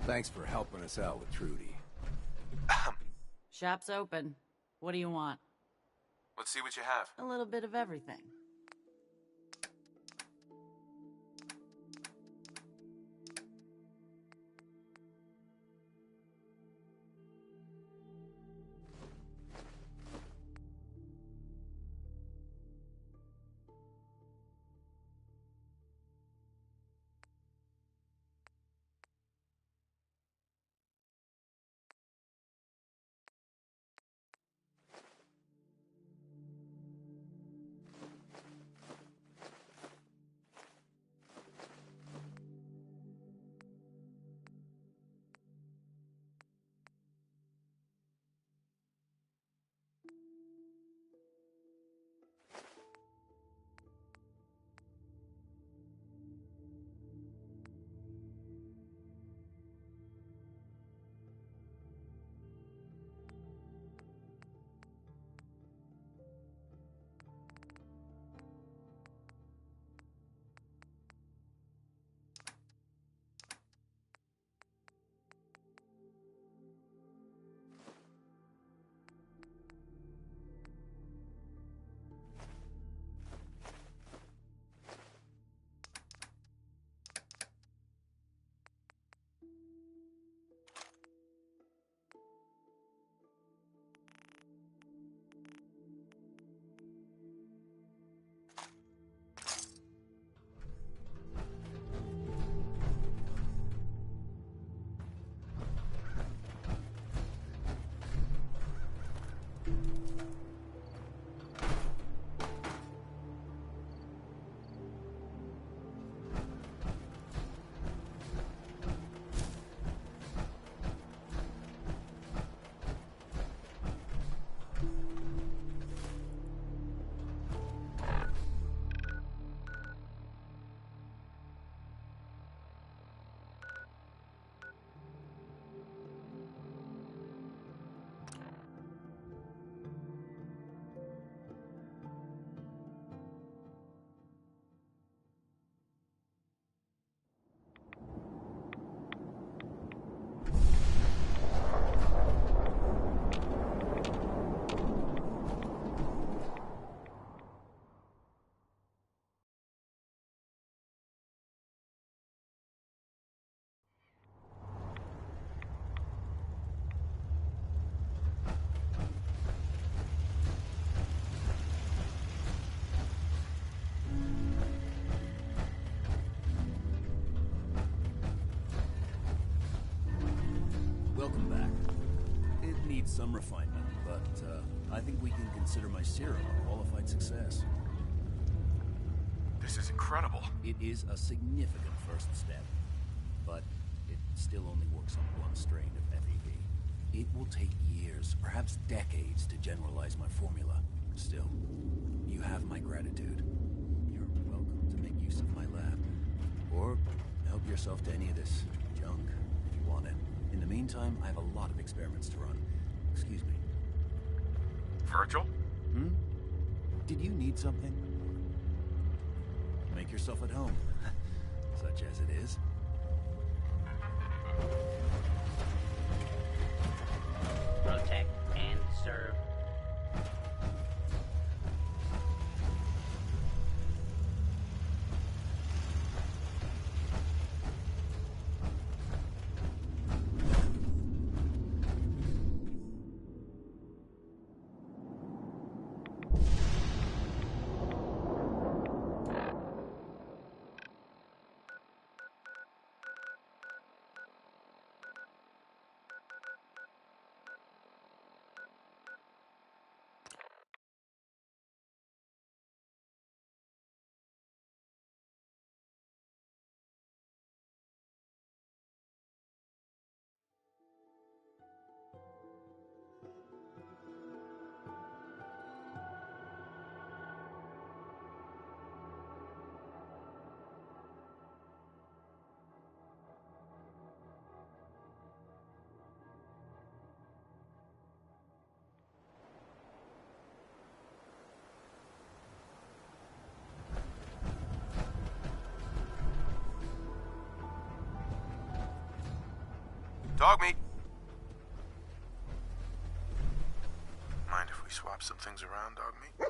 Thanks for helping us out with Trudy. Shop's open. What do you want? Let's see what you have. A little bit of everything. Welcome back. It needs some refinement, but I think we can consider my serum a qualified success. This is incredible. It is a significant first step, but it still only works on one strain of FEV. It will take years, perhaps decades, to generalize my formula. Still, you have my gratitude. You're welcome to make use of my lab, or help yourself to any of this junk if you want it. In the meantime, I have a lot of experiments to run. Excuse me. Virgil? Hmm? Did you need something? Make yourself at home, such as it is. Protect and serve. Dog meat. Mind if we swap some things around, dog meat?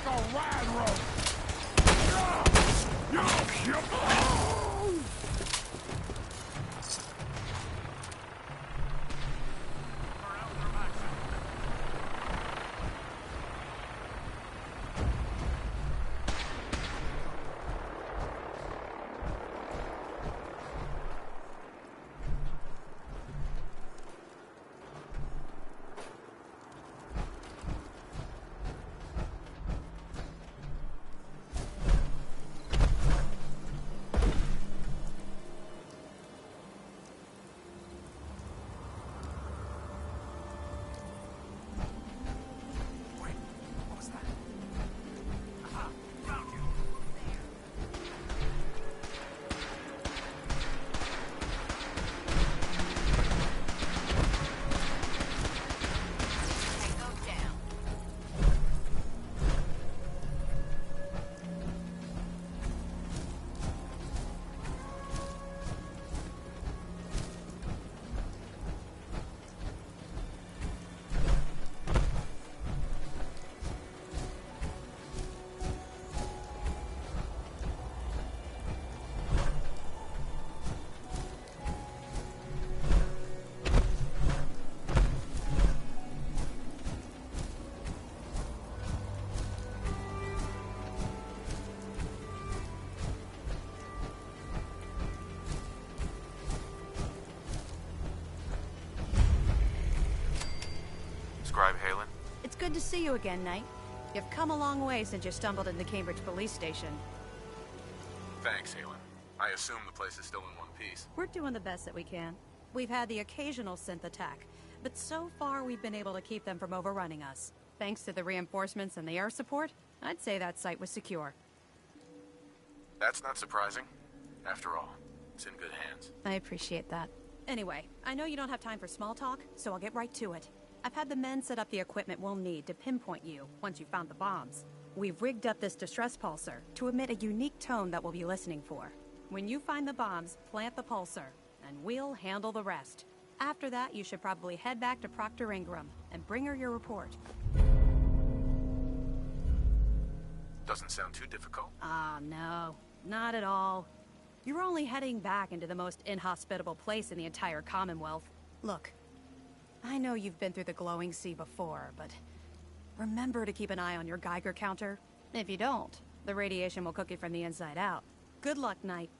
a rad rope! Scribe Halen? It's good to see you again, Knight. You've come a long way since you stumbled into Cambridge Police Station. Thanks, Halen. I assume the place is still in one piece. We're doing the best that we can. We've had the occasional synth attack, but so far we've been able to keep them from overrunning us. Thanks to the reinforcements and the air support, I'd say that site was secure. That's not surprising. After all, it's in good hands. I appreciate that. Anyway, I know you don't have time for small talk, so I'll get right to it. I've had the men set up the equipment we'll need to pinpoint you once you've found the bombs. We've rigged up this distress pulsar to emit a unique tone that we'll be listening for. When you find the bombs, plant the pulsar, and we'll handle the rest. After that, you should probably head back to Proctor Ingram and bring her your report. Doesn't sound too difficult. Ah, no. Not at all. You're only heading back into the most inhospitable place in the entire Commonwealth. Look, I know you've been through the glowing sea before, but remember to keep an eye on your Geiger counter. If you don't, the radiation will cook you from the inside out. Good luck, Knight.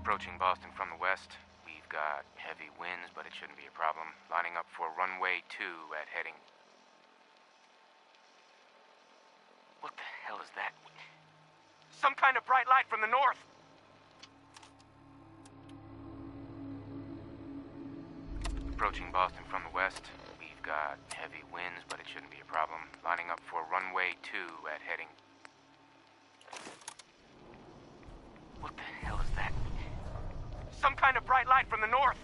Approaching Boston from the west. We've got heavy winds, but it shouldn't be a problem. Lining up for runway 2 at heading... What the hell is that? Some kind of bright light from the north! Approaching Boston from the west. We've got heavy winds, but it shouldn't be a problem. Lining up for runway 2 at heading... What the hell is that? Some kind of bright light from the north!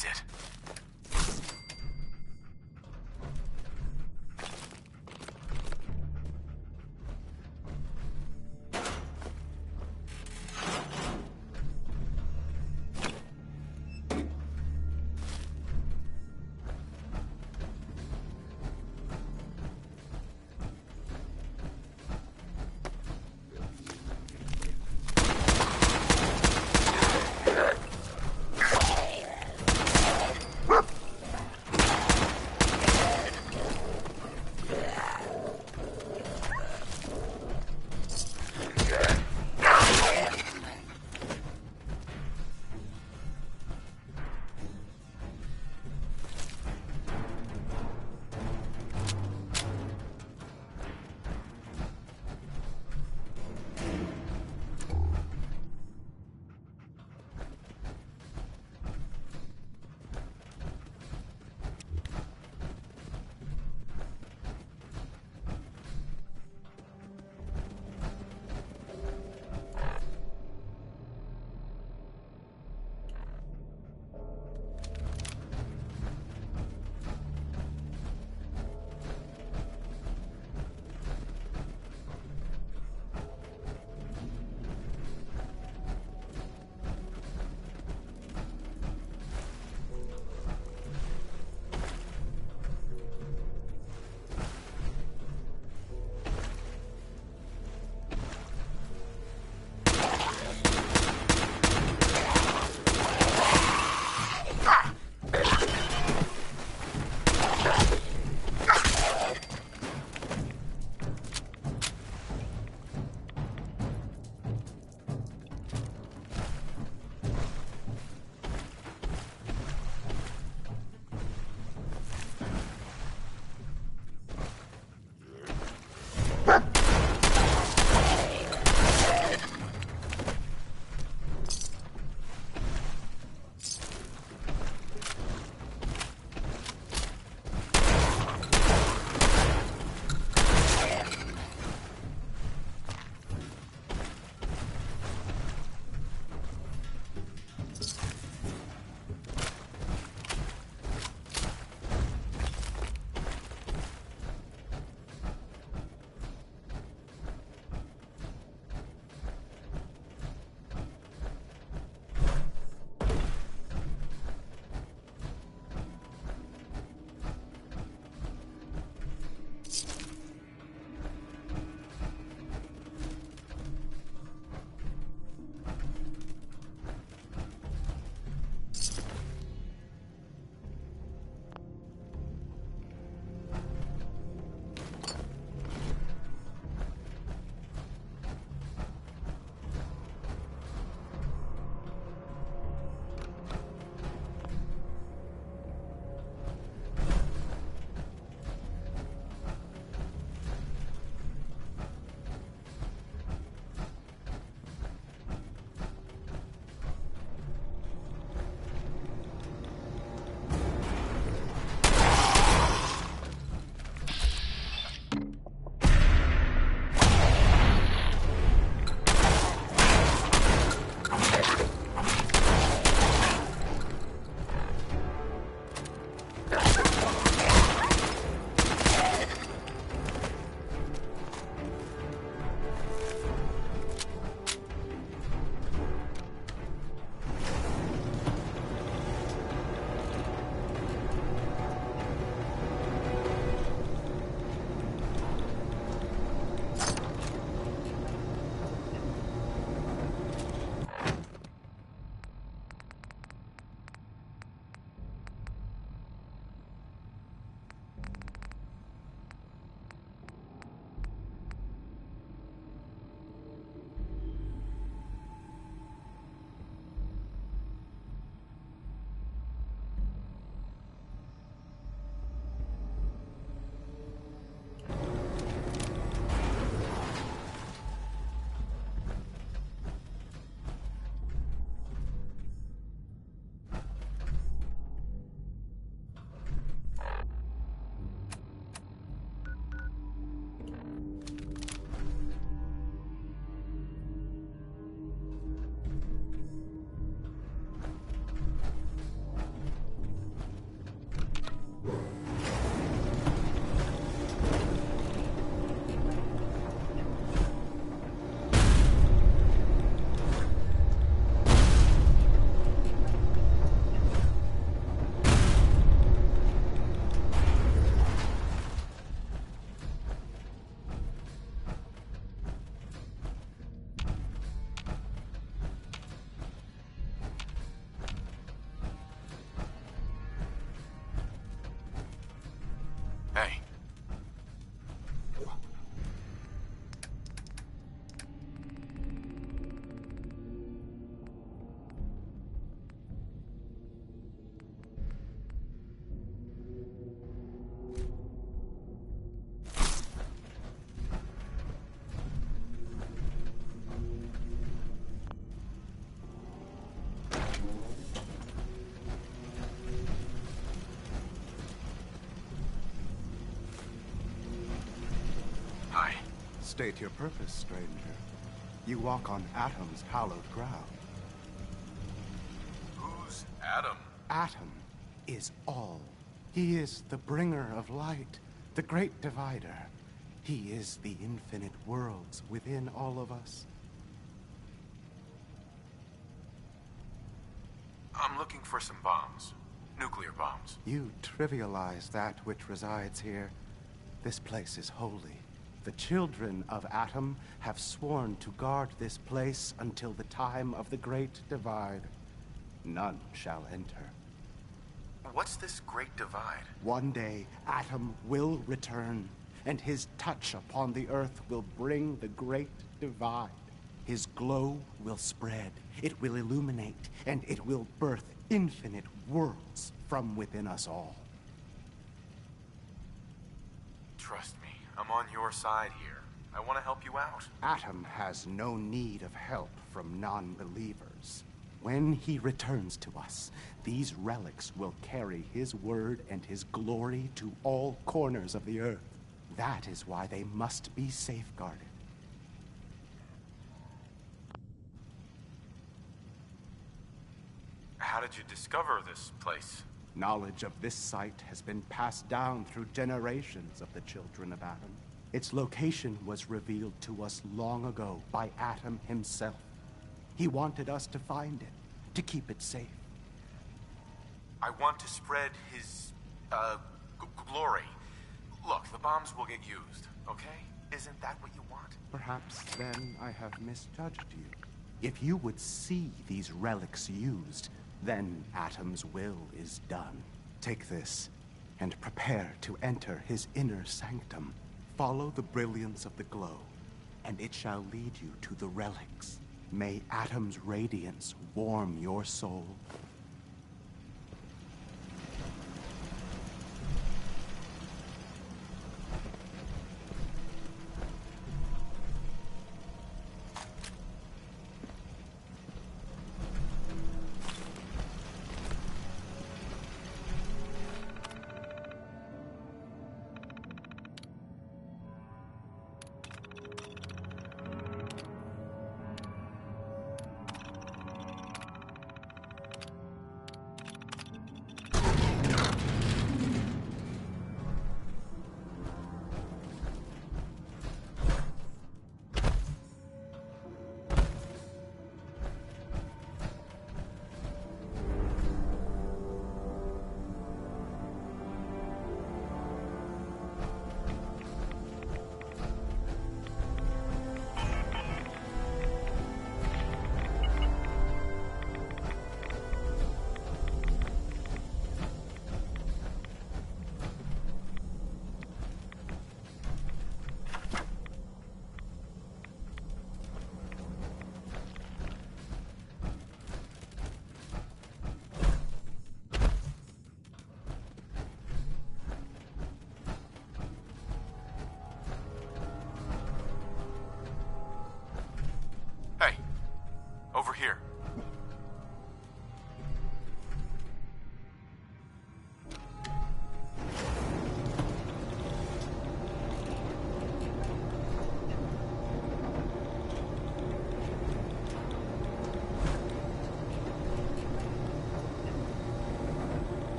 That's it. State your purpose, stranger. You walk on Atom's hallowed ground. Who's Atom? Atom is all. He is the bringer of light, the great divider. He is the infinite worlds within all of us. I'm looking for some bombs. Nuclear bombs. You trivialize that which resides here. This place is holy. The children of Atom have sworn to guard this place until the time of the Great Divide. None shall enter. What's this Great Divide? One day, Atom will return, and his touch upon the earth will bring the Great Divide. His glow will spread, it will illuminate, and it will birth infinite worlds from within us all. Trust me, I'm on your side here. I want to help you out. Atom has no need of help from non-believers. When he returns to us, these relics will carry his word and his glory to all corners of the earth. That is why they must be safeguarded. How did you discover this place? Knowledge of this site has been passed down through generations of the children of Atom. Its location was revealed to us long ago by Atom himself. He wanted us to find it, to keep it safe. I want to spread his, glory. Look, the bombs will get used, okay? Isn't that what you want? Perhaps then I have misjudged you. If you would see these relics used, then Atom's will is done. Take this, and prepare to enter his inner sanctum. Follow the brilliance of the glow, and it shall lead you to the relics. May Atom's radiance warm your soul.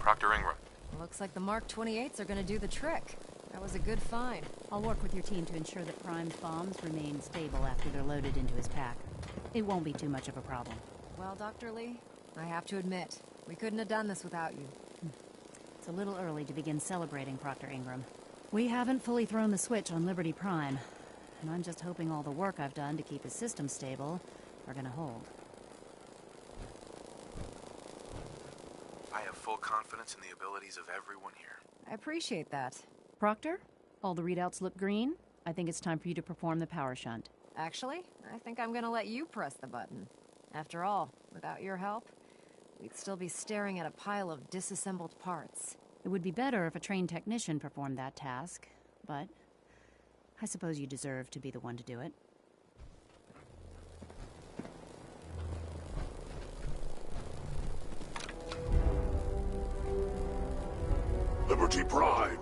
Proctor Ingram. Looks like the Mark 28s are gonna do the trick. That was a good find. I'll work with your team to ensure that Prime's bombs remain stable after they're loaded into his pack. It won't be too much of a problem. Well, Dr. Lee, I have to admit, we couldn't have done this without you. It's a little early to begin celebrating, Proctor Ingram. We haven't fully thrown the switch on Liberty Prime, and I'm just hoping all the work I've done to keep his system stable are gonna hold. I have full confidence in the abilities of everyone here. I appreciate that. Proctor, all the readouts look green. I think it's time for you to perform the power shunt. Actually, I think I'm gonna let you press the button. After all, without your help, we'd still be staring at a pile of disassembled parts. It would be better if a trained technician performed that task, but I suppose you deserve to be the one to do it. Liberty Prime,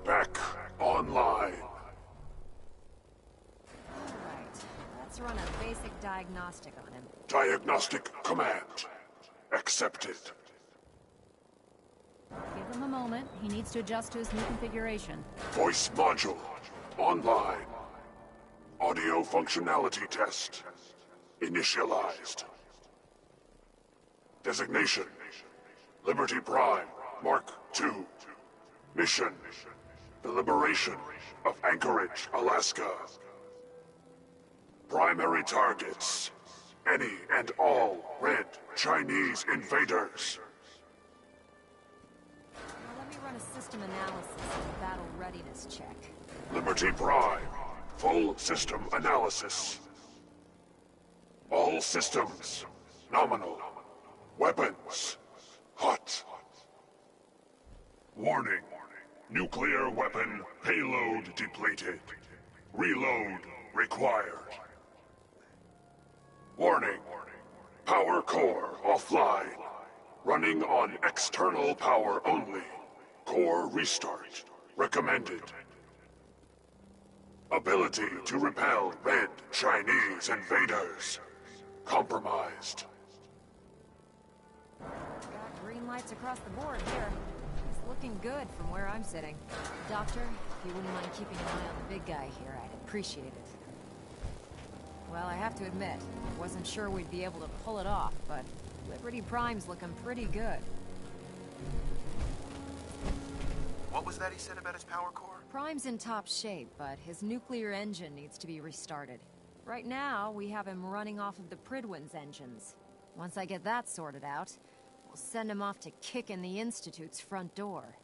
back online. Alright, let's run a basic diagnostic on him. Diagnostic command accepted. Give him a moment. He needs to adjust to his new configuration. Voice module online. Audio functionality test initialized. Designation: Liberty Prime Mark II. Mission: the liberation of Anchorage, Alaska. Primary targets: any and all red Chinese invaders. Now let me run a system analysis and a battle readiness check. Liberty Prime, full system analysis. All systems nominal. Weapons hot. Warning: nuclear weapon payload depleted. Reload required. Warning: power core offline. Running on external power only. Core restart recommended. Ability to repel red Chinese invaders compromised. Got green lights across the board here. It's looking good from where I'm sitting. Doctor, if you wouldn't mind keeping an eye on the big guy here, I'd appreciate it. Well, I have to admit, I wasn't sure we'd be able to pull it off, but Liberty Prime's looking pretty good. What was that he said about his power core? Prime's in top shape, but his nuclear engine needs to be restarted. Right now, we have him running off of the Pridwin's engines. Once I get that sorted out, we'll send him off to kick in the Institute's front door.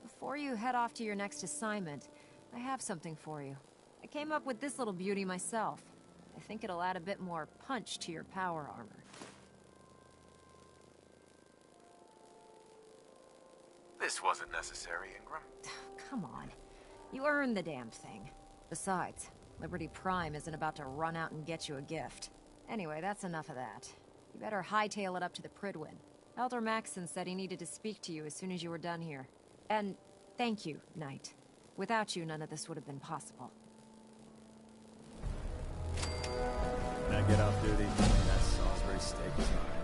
Before you head off to your next assignment, I have something for you. I came up with this little beauty myself. I think it'll add a bit more punch to your power armor. This wasn't necessary, Ingram. Come on. You earned the damn thing. Besides, Liberty Prime isn't about to run out and get you a gift. Anyway, that's enough of that. You better hightail it up to the Pridwin. Elder Maxson said he needed to speak to you as soon as you were done here. And thank you, Knight. Without you, none of this would have been possible. When I get off duty, that Salisbury steak is mine.